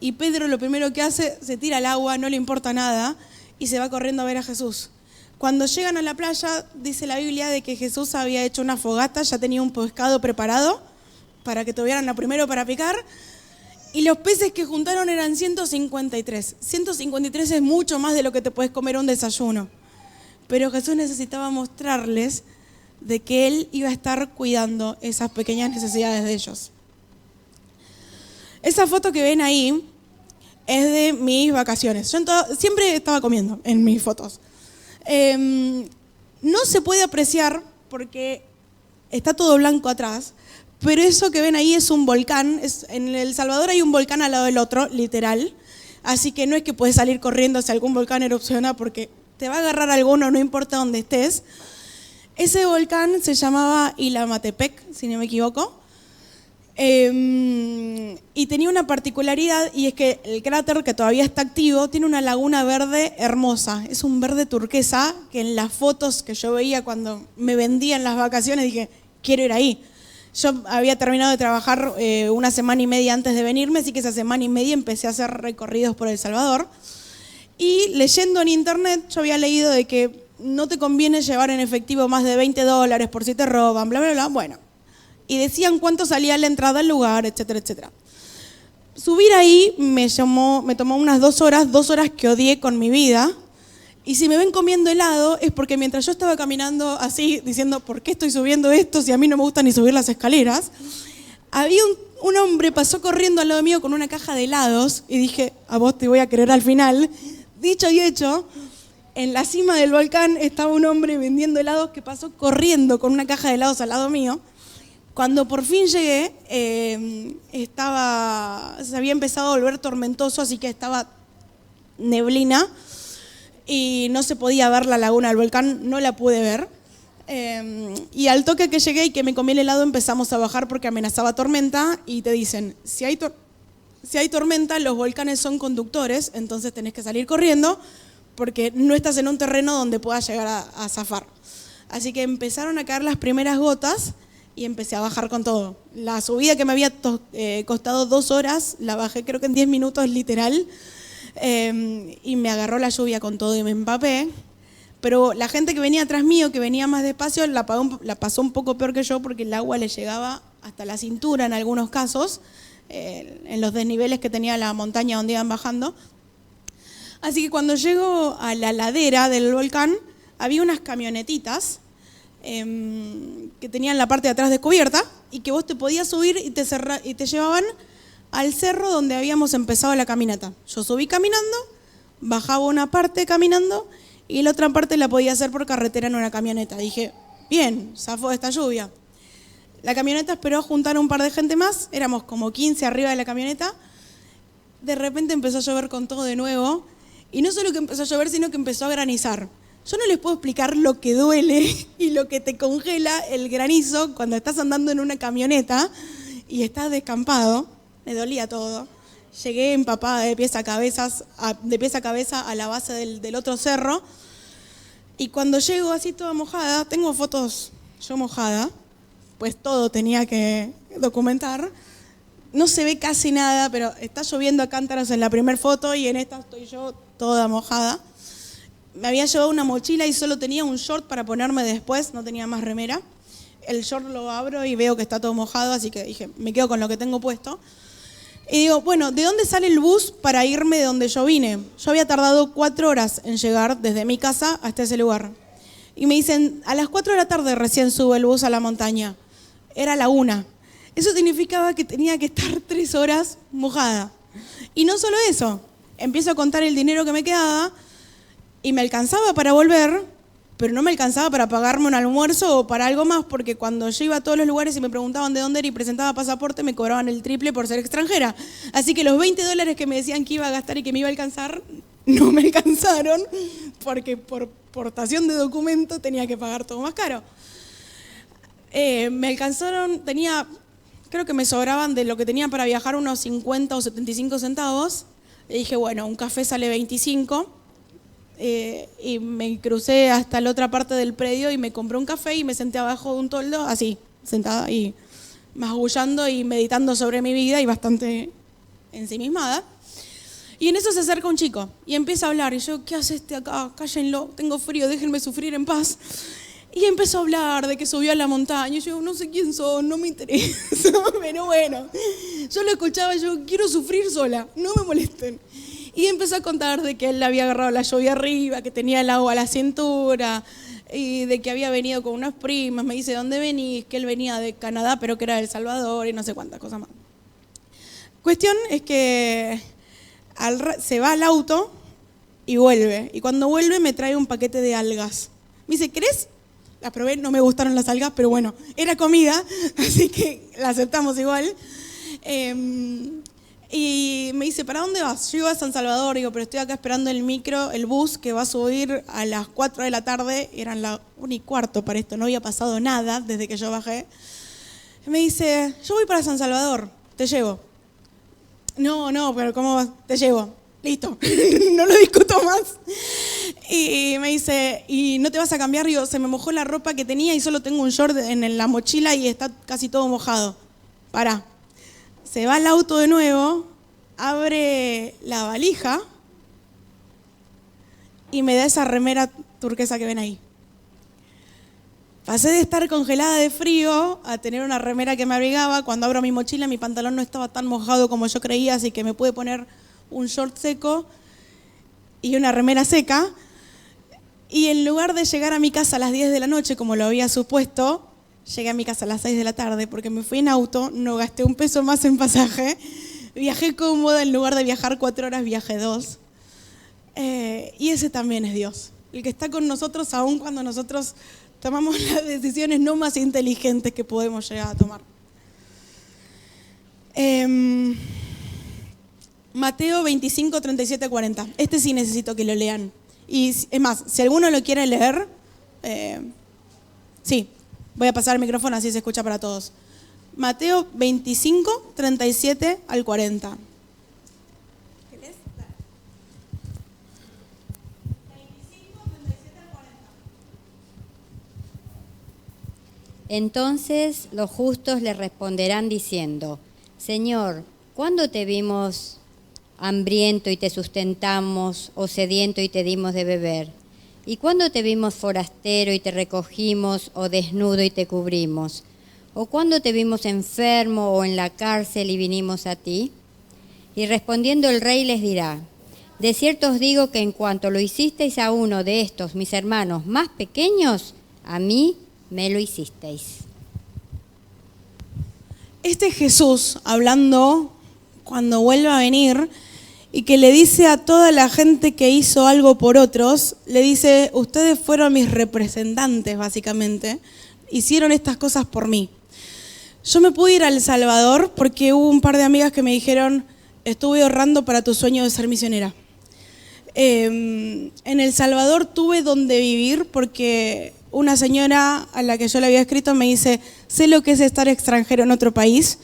Y Pedro lo primero que hace, se tira al agua, no le importa nada, y se va corriendo a ver a Jesús. Cuando llegan a la playa, dice la Biblia de que Jesús había hecho una fogata, ya tenía un pescado preparado para que tuvieran lo primero para picar, y los peces que juntaron eran 153. 153 es mucho más de lo que te puedes comer un desayuno. Pero Jesús necesitaba mostrarles de que Él iba a estar cuidando esas pequeñas necesidades de ellos. Esa foto que ven ahí es de mis vacaciones. Yo siempre estaba comiendo en mis fotos. No se puede apreciar porque está todo blanco atrás, pero eso que ven ahí es un volcán. En El Salvador hay un volcán al lado del otro, literal. Así que no es que puedes salir corriendo si algún volcán erupciona porque te va a agarrar alguno, no importa dónde estés. Ese volcán se llamaba Ilamatepec, si no me equivoco, y tenía una particularidad, y es que el cráter, que todavía está activo, tiene una laguna verde hermosa. Es un verde turquesa que en las fotos que yo veía cuando me vendían las vacaciones dije, quiero ir ahí. Yo había terminado de trabajar una semana y media antes de venirme, así que esa semana y media empecé a hacer recorridos por El Salvador. Y leyendo en internet, yo había leído de que no te conviene llevar en efectivo más de $20 por si te roban, bla, bla, bla. Bueno, y decían cuánto salía la entrada al lugar, etcétera, etcétera. Subir ahí me tomó unas 2 horas que odié con mi vida. Y si me ven comiendo helado es porque mientras yo estaba caminando así, diciendo, ¿por qué estoy subiendo esto si a mí no me gusta ni subir las escaleras? Había un hombre pasó corriendo al lado mío con una caja de helados y dije, a vos te voy a querer al final. Dicho y hecho, en la cima del volcán estaba un hombre vendiendo helados que pasó corriendo con una caja de helados al lado mío. Cuando por fin llegué, se había empezado a volver tormentoso, así que estaba neblina y no se podía ver la laguna del volcán, no la pude ver. Y al toque que llegué y que me comí el helado empezamos a bajar porque amenazaba tormenta y te dicen, si hay tormenta, los volcanes son conductores, entonces tenés que salir corriendo porque no estás en un terreno donde puedas llegar a zafar. Así que empezaron a caer las primeras gotas y empecé a bajar con todo. La subida que me había costado 2 horas, la bajé creo que en 10 minutos literal, y me agarró la lluvia con todo y me empapé. Pero la gente que venía atrás mío, que venía más despacio, la pasó un poco peor que yo porque el agua le llegaba hasta la cintura en algunos casos, en los desniveles que tenía la montaña donde iban bajando. Así que cuando llego a la ladera del volcán, había unas camionetitas que tenían la parte de atrás descubierta y que vos te podías subir y te llevaban al cerro donde habíamos empezado la caminata. Yo subí caminando, bajaba una parte caminando y la otra parte la podía hacer por carretera en una camioneta. Dije, bien, zafo de esta lluvia. La camioneta esperó a juntar un par de gente más, éramos como 15 arriba de la camioneta. De repente empezó a llover con todo de nuevo. Y no solo que empezó a llover, sino que empezó a granizar. Yo no les puedo explicar lo que duele y lo que te congela el granizo cuando estás andando en una camioneta y estás descampado. Me dolía todo. Llegué empapada de pies a cabeza a la base del otro cerro. Y cuando llego así toda mojada, tengo fotos yo mojada, pues todo tenía que documentar. No se ve casi nada, pero está lloviendo a cántaros en la primera foto y en esta estoy yo toda mojada. Me había llevado una mochila y solo tenía un short para ponerme después, no tenía más remera. El short lo abro y veo que está todo mojado, así que dije, me quedo con lo que tengo puesto. Y digo, bueno, ¿de dónde sale el bus para irme de donde yo vine? Yo había tardado 4 horas en llegar desde mi casa hasta ese lugar. Y me dicen, a las 4 de la tarde recién sube el bus a la montaña. Era la 1. Eso significaba que tenía que estar 3 horas mojada. Y no solo eso, empiezo a contar el dinero que me quedaba y me alcanzaba para volver, pero no me alcanzaba para pagarme un almuerzo o para algo más, porque cuando yo iba a todos los lugares y me preguntaban de dónde era y presentaba pasaporte, me cobraban el triple por ser extranjera. Así que los $20 que me decían que iba a gastar y que me iba a alcanzar, no me alcanzaron, porque por portación de documento tenía que pagar todo más caro. Me alcanzaron, creo que me sobraban de lo que tenía para viajar unos 50 o 75 centavos. Y dije, bueno, un café sale 25. Y me crucé hasta la otra parte del predio y me compré un café y me senté abajo de un toldo, así, sentada y magullando y meditando sobre mi vida y bastante ensimismada. Y en eso se acerca un chico y empieza a hablar. Y yo, ¿qué hace este acá? Cállenlo, tengo frío, déjenme sufrir en paz. Y empezó a hablar de que subió a la montaña. Y yo, no sé quién son, no me interesa. Pero bueno, yo lo escuchaba y yo, quiero sufrir sola, no me molesten. Y empezó a contar de que él le había agarrado la lluvia arriba, que tenía el agua a la cintura, y de que había venido con unas primas. Me dice, ¿dónde venís? Que él venía de Canadá, pero que era de El Salvador, y no sé cuántas cosas más. Cuestión es que se va al auto y vuelve. Y cuando vuelve me trae un paquete de algas. Me dice, ¿querés? Las probé, no me gustaron las algas, pero bueno, era comida, así que la aceptamos igual. Y me dice, ¿para dónde vas? Yo iba a San Salvador, digo, pero estoy acá esperando el bus que va a subir a las 4 de la tarde. Eran las 1:15 para esto, no había pasado nada desde que yo bajé. Y me dice, yo voy para San Salvador, te llevo. No, pero ¿cómo vas? Te llevo. Listo, no lo discuto más. Y me dice, ¿y no te vas a cambiar? Digo, se me mojó la ropa que tenía y solo tengo un short en la mochila y está casi todo mojado. Pará. Se va al auto de nuevo, abre la valija y me da esa remera turquesa que ven ahí. Pasé de estar congelada de frío a tener una remera que me abrigaba. Cuando abro mi mochila, mi pantalón no estaba tan mojado como yo creía, así que me pude poner un short seco y una remera seca. Y en lugar de llegar a mi casa a las 10 de la noche, como lo había supuesto, llegué a mi casa a las 6 de la tarde porque me fui en auto, no gasté un peso más en pasaje, viajé cómoda, en lugar de viajar 4 horas, viajé 2. Y ese también es Dios, el que está con nosotros aún cuando nosotros tomamos las decisiones no más inteligentes que podemos llegar a tomar. Mateo 25, 37, 40. Este sí necesito que lo lean. Y es más, si alguno lo quiere leer, sí, voy a pasar el micrófono así se escucha para todos. Mateo 25, 37 al 40. ¿Qué lees? 25, 37 al 40. Entonces los justos le responderán diciendo, Señor, ¿cuándo te vimos hambriento y te sustentamos, o sediento y te dimos de beber? ¿Y cuándo te vimos forastero y te recogimos, o desnudo y te cubrimos? ¿O cuándo te vimos enfermo o en la cárcel y vinimos a ti? Y respondiendo el rey les dirá, de cierto os digo que en cuanto lo hicisteis a uno de estos mis hermanos más pequeños, a mí me lo hicisteis. Este es Jesús hablando cuando vuelva a venir y que le dice a toda la gente que hizo algo por otros, le dice, ustedes fueron mis representantes básicamente, hicieron estas cosas por mí. Yo me pude ir a El Salvador porque hubo un par de amigas que me dijeron, estuve ahorrando para tu sueño de ser misionera. En El Salvador tuve donde vivir porque una señora a la que yo le había escrito me dice, sé lo que es estar extranjero en otro país,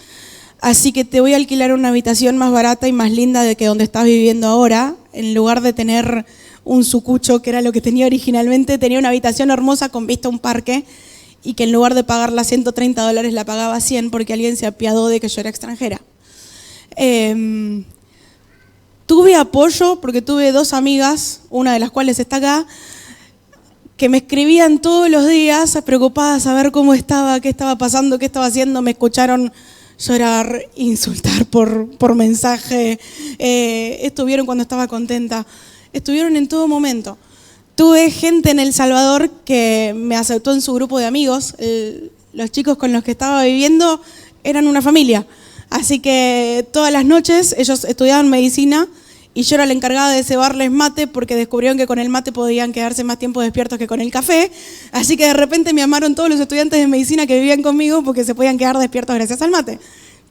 así que te voy a alquilar una habitación más barata y más linda de que donde estás viviendo ahora, en lugar de tener un sucucho, que era lo que tenía originalmente, tenía una habitación hermosa con vista a un parque y que en lugar de pagarla $130 la pagaba 100 porque alguien se apiadó de que yo era extranjera. Tuve apoyo porque tuve 2 amigas, una de las cuales está acá, que me escribían todos los días preocupadas a ver cómo estaba, qué estaba pasando, qué estaba haciendo. Me escucharon llorar, insultar por mensaje, estuvieron cuando estaba contenta, estuvieron en todo momento. Tuve gente en El Salvador que me aceptó en su grupo de amigos. Los chicos con los que estaba viviendo eran una familia. Así que todas las noches ellos estudiaban medicina y yo era la encargada de cebarles mate porque descubrieron que con el mate podían quedarse más tiempo despiertos que con el café. Así que de repente me amaron todos los estudiantes de medicina que vivían conmigo porque se podían quedar despiertos gracias al mate.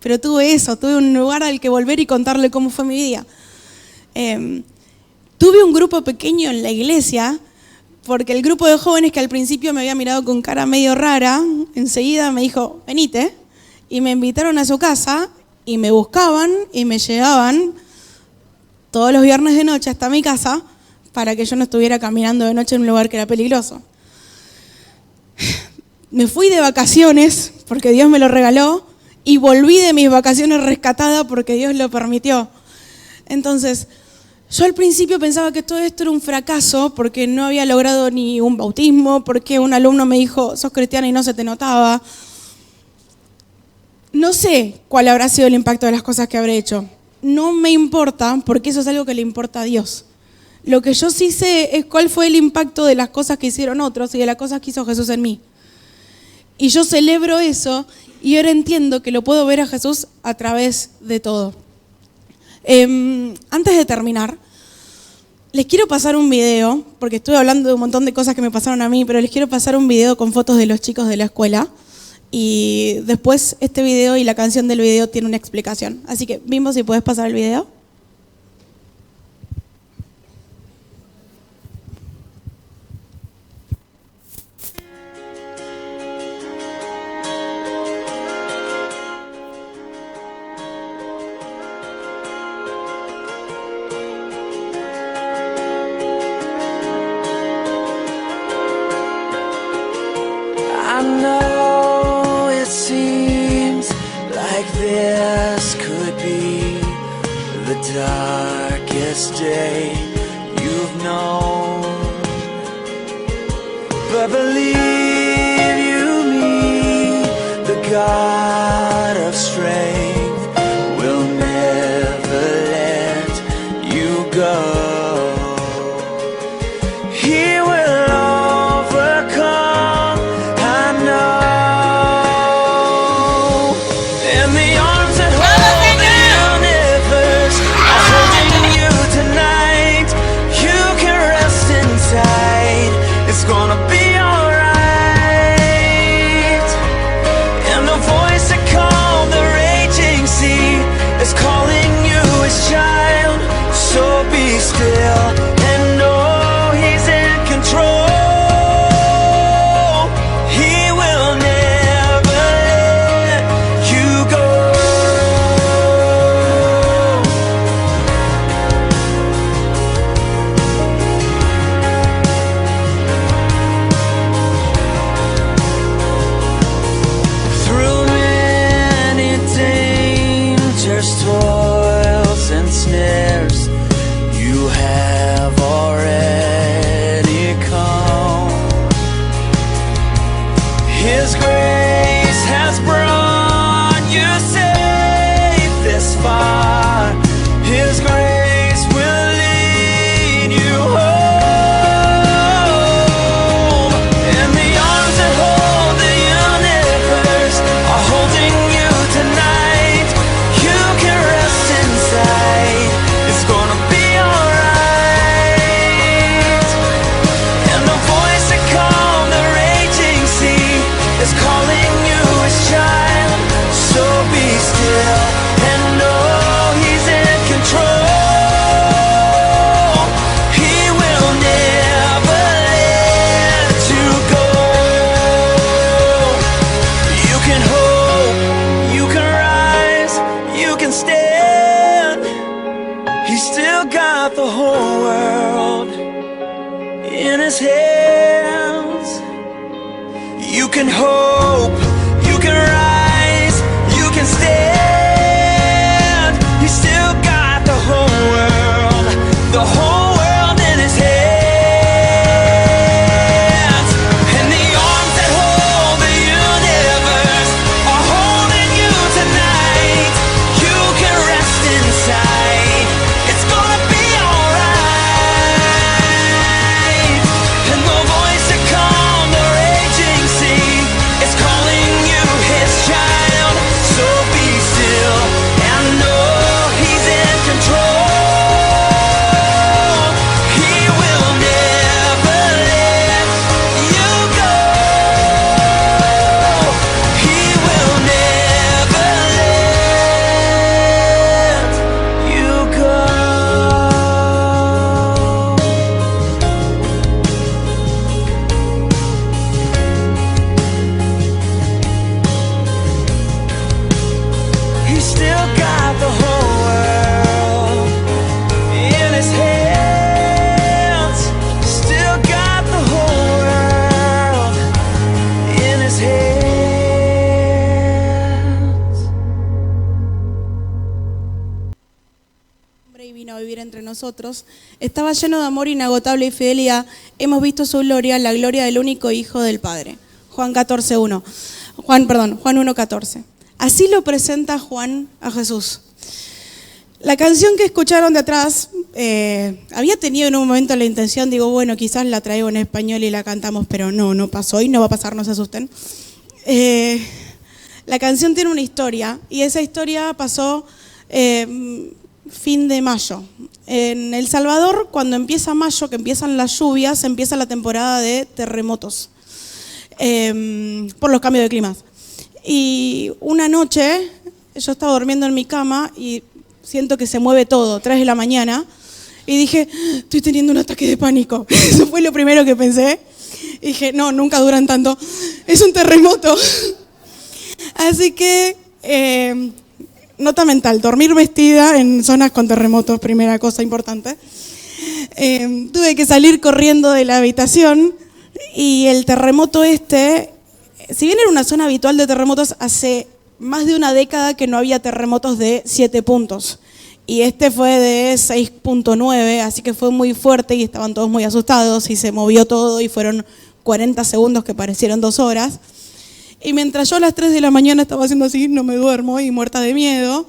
Pero tuve un lugar al que volver y contarle cómo fue mi día. Tuve un grupo pequeño en la iglesia porque el grupo de jóvenes que al principio me había mirado con cara medio rara, enseguida me dijo, venite, y me invitaron a su casa y me buscaban y me llevaban todos los viernes de noche hasta mi casa para que yo no estuviera caminando de noche en un lugar que era peligroso. Me fui de vacaciones porque Dios me lo regaló y volví de mis vacaciones rescatada porque Dios lo permitió. Entonces, yo al principio pensaba que todo esto era un fracaso porque no había logrado ni un bautismo, porque un alumno me dijo, sos cristiana y no se te notaba. No sé cuál habrá sido el impacto de las cosas que habré hecho. No me importa, porque eso es algo que le importa a Dios. Lo que yo sí sé es cuál fue el impacto de las cosas que hicieron otros y de las cosas que hizo Jesús en mí. Y yo celebro eso y ahora entiendo que lo puedo ver a Jesús a través de todo. Antes de terminar, les quiero pasar un video, porque estuve hablando de un montón de cosas que me pasaron a mí, pero les quiero pasar un video con fotos de los chicos de la escuela. Y después este video y la canción del video tiene una explicación. Así que, Bimbo, si puedes pasar el video. I know it seems like this could be the darkest day you've known, but believe you me, the God of strength will never let you go. He will overcome, I know. And the arms that hold the universe are holding you tonight. You can rest inside. It's gonna be alright. And the voice His grace has brought you safe this far. His grace will lead you home. And the arms that hold the universe are holding you tonight. You can rest inside. It's gonna be alright. And the voice that calmed the raging sea is calling you his child. So be still and know he's in control. He will never let you go. You can hope, you can rise, you can stand. He's still got the whole world in his hands. You can hope, you can rise, you can stand. He's still got the whole world in his hands. And the arms that hold the universe are holding you tonight. You can rest inside. It's gonna be alright. And the voice that calmed the raging sea is calling you his child. So be still and know he's in control. He will never let you go. He will never let you go. He's still got the whole world in his hands. Still got the whole world in his hands. Hombre y vino a vivir entre nosotros. Estaba lleno de amor inagotable y fidelidad. Hemos visto su gloria, la gloria del único Hijo del Padre. Juan 1:14. Juan 1:14. Así lo presenta Juan a Jesús. La canción que escucharon de atrás, había tenido en un momento la intención, digo, bueno, quizás la traigo en español y la cantamos, pero no pasó y no va a pasar, no se asusten. La canción tiene una historia y esa historia pasó fin de mayo. En El Salvador, cuando empieza mayo, que empiezan las lluvias, empieza la temporada de terremotos por los cambios de clima. Y una noche yo estaba durmiendo en mi cama y siento que se mueve todo, 3 de la mañana, y dije, estoy teniendo un ataque de pánico. Eso fue lo primero que pensé. Y dije, no, nunca duran tanto, es un terremoto. Así que, nota mental, dormir vestida en zonas con terremotos, primera cosa importante. Tuve que salir corriendo de la habitación y el terremoto si bien era una zona habitual de terremotos, hace más de una década que no había terremotos de 7 puntos. Y este fue de 6.9, así que fue muy fuerte y estaban todos muy asustados y se movió todo y fueron 40 segundos que parecieron 2 horas. Y mientras yo a las 3 de la mañana estaba haciendo así, no me duermo y muerta de miedo,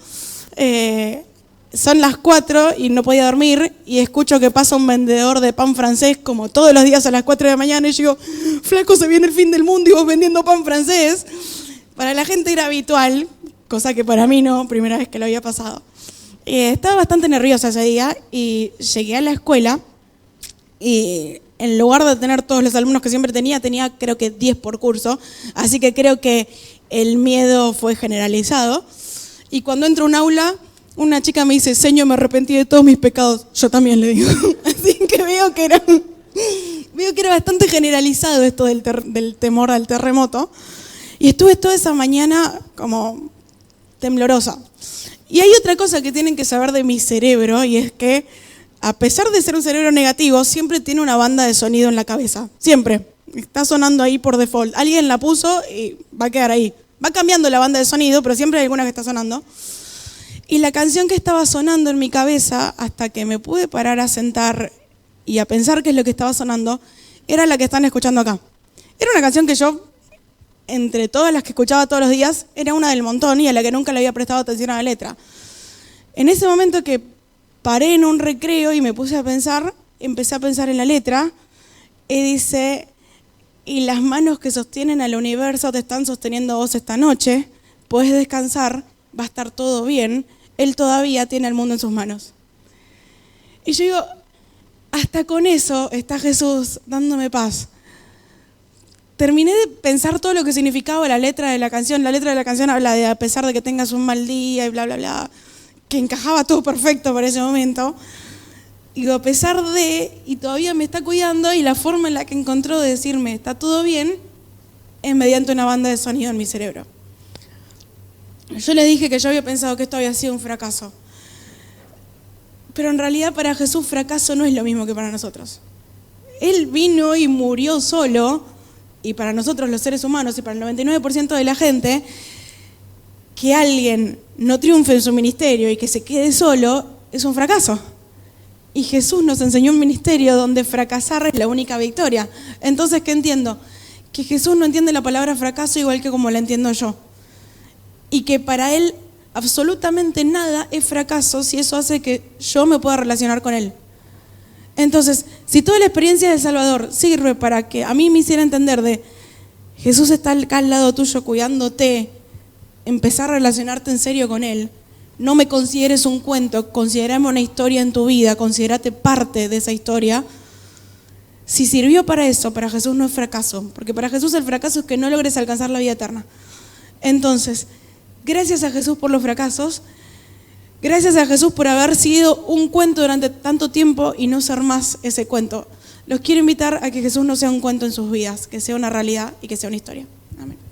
son las 4 y no podía dormir y escucho que pasa un vendedor de pan francés como todos los días a las 4 de la mañana y yo digo, flaco, se viene el fin del mundo y vos vendiendo pan francés. Para la gente era habitual, cosa que para mí no, primera vez que lo había pasado. Estaba bastante nerviosa ese día y llegué a la escuela y en lugar de tener todos los alumnos que siempre tenía creo que 10 por curso, así que creo que el miedo fue generalizado. Y cuando entro a un aula, una chica me dice, Señor, me arrepentí de todos mis pecados. Yo también le digo. Así que veo que era bastante generalizado esto del temor al terremoto. Y estuve toda esa mañana como temblorosa. Y hay otra cosa que tienen que saber de mi cerebro, y es que, a pesar de ser un cerebro negativo, siempre tiene una banda de sonido en la cabeza. Siempre. Está sonando ahí por default. Alguien la puso y va a quedar ahí. Va cambiando la banda de sonido, pero siempre hay alguna que está sonando. Y la canción que estaba sonando en mi cabeza, hasta que me pude parar a sentar y a pensar qué es lo que estaba sonando, era la que están escuchando acá. Era una canción que yo entre todas las que escuchaba todos los días, era una del montón y a la que nunca le había prestado atención a la letra. En ese momento que paré en un recreo y me puse a pensar, empecé a pensar en la letra, y dice, y las manos que sostienen al universo te están sosteniendo vos esta noche, podés descansar, va a estar todo bien, Él todavía tiene el mundo en sus manos. Y yo digo, hasta con eso está Jesús dándome paz. Terminé de pensar todo lo que significaba la letra de la canción. La letra de la canción habla de a pesar de que tengas un mal día y bla, bla, bla, que encajaba todo perfecto para ese momento. Digo, a pesar de, y todavía me está cuidando, y la forma en la que encontró de decirme está todo bien es mediante una banda de sonido en mi cerebro. Yo le dije que yo había pensado que esto había sido un fracaso. Pero en realidad para Jesús fracaso no es lo mismo que para nosotros. Él vino y murió solo, y para nosotros los seres humanos y para el 99% de la gente, que alguien no triunfe en su ministerio y que se quede solo es un fracaso. Y Jesús nos enseñó un ministerio donde fracasar es la única victoria. Entonces, ¿qué entiendo? Que Jesús no entiende la palabra fracaso igual que como la entiendo yo. Y que para Él absolutamente nada es fracaso si eso hace que yo me pueda relacionar con Él. Entonces, si toda la experiencia de Salvador sirve para que a mí me hiciera entender de Jesús está acá al lado tuyo cuidándote, empezar a relacionarte en serio con Él, no me consideres un cuento, considerame una historia en tu vida, considerate parte de esa historia. Si sirvió para eso, para Jesús no es fracaso, porque para Jesús el fracaso es que no logres alcanzar la vida eterna. Entonces, gracias a Jesús por los fracasos, gracias a Jesús por haber sido un cuento durante tanto tiempo y no ser más ese cuento. Los quiero invitar a que Jesús no sea un cuento en sus vidas, que sea una realidad y que sea una historia. Amén.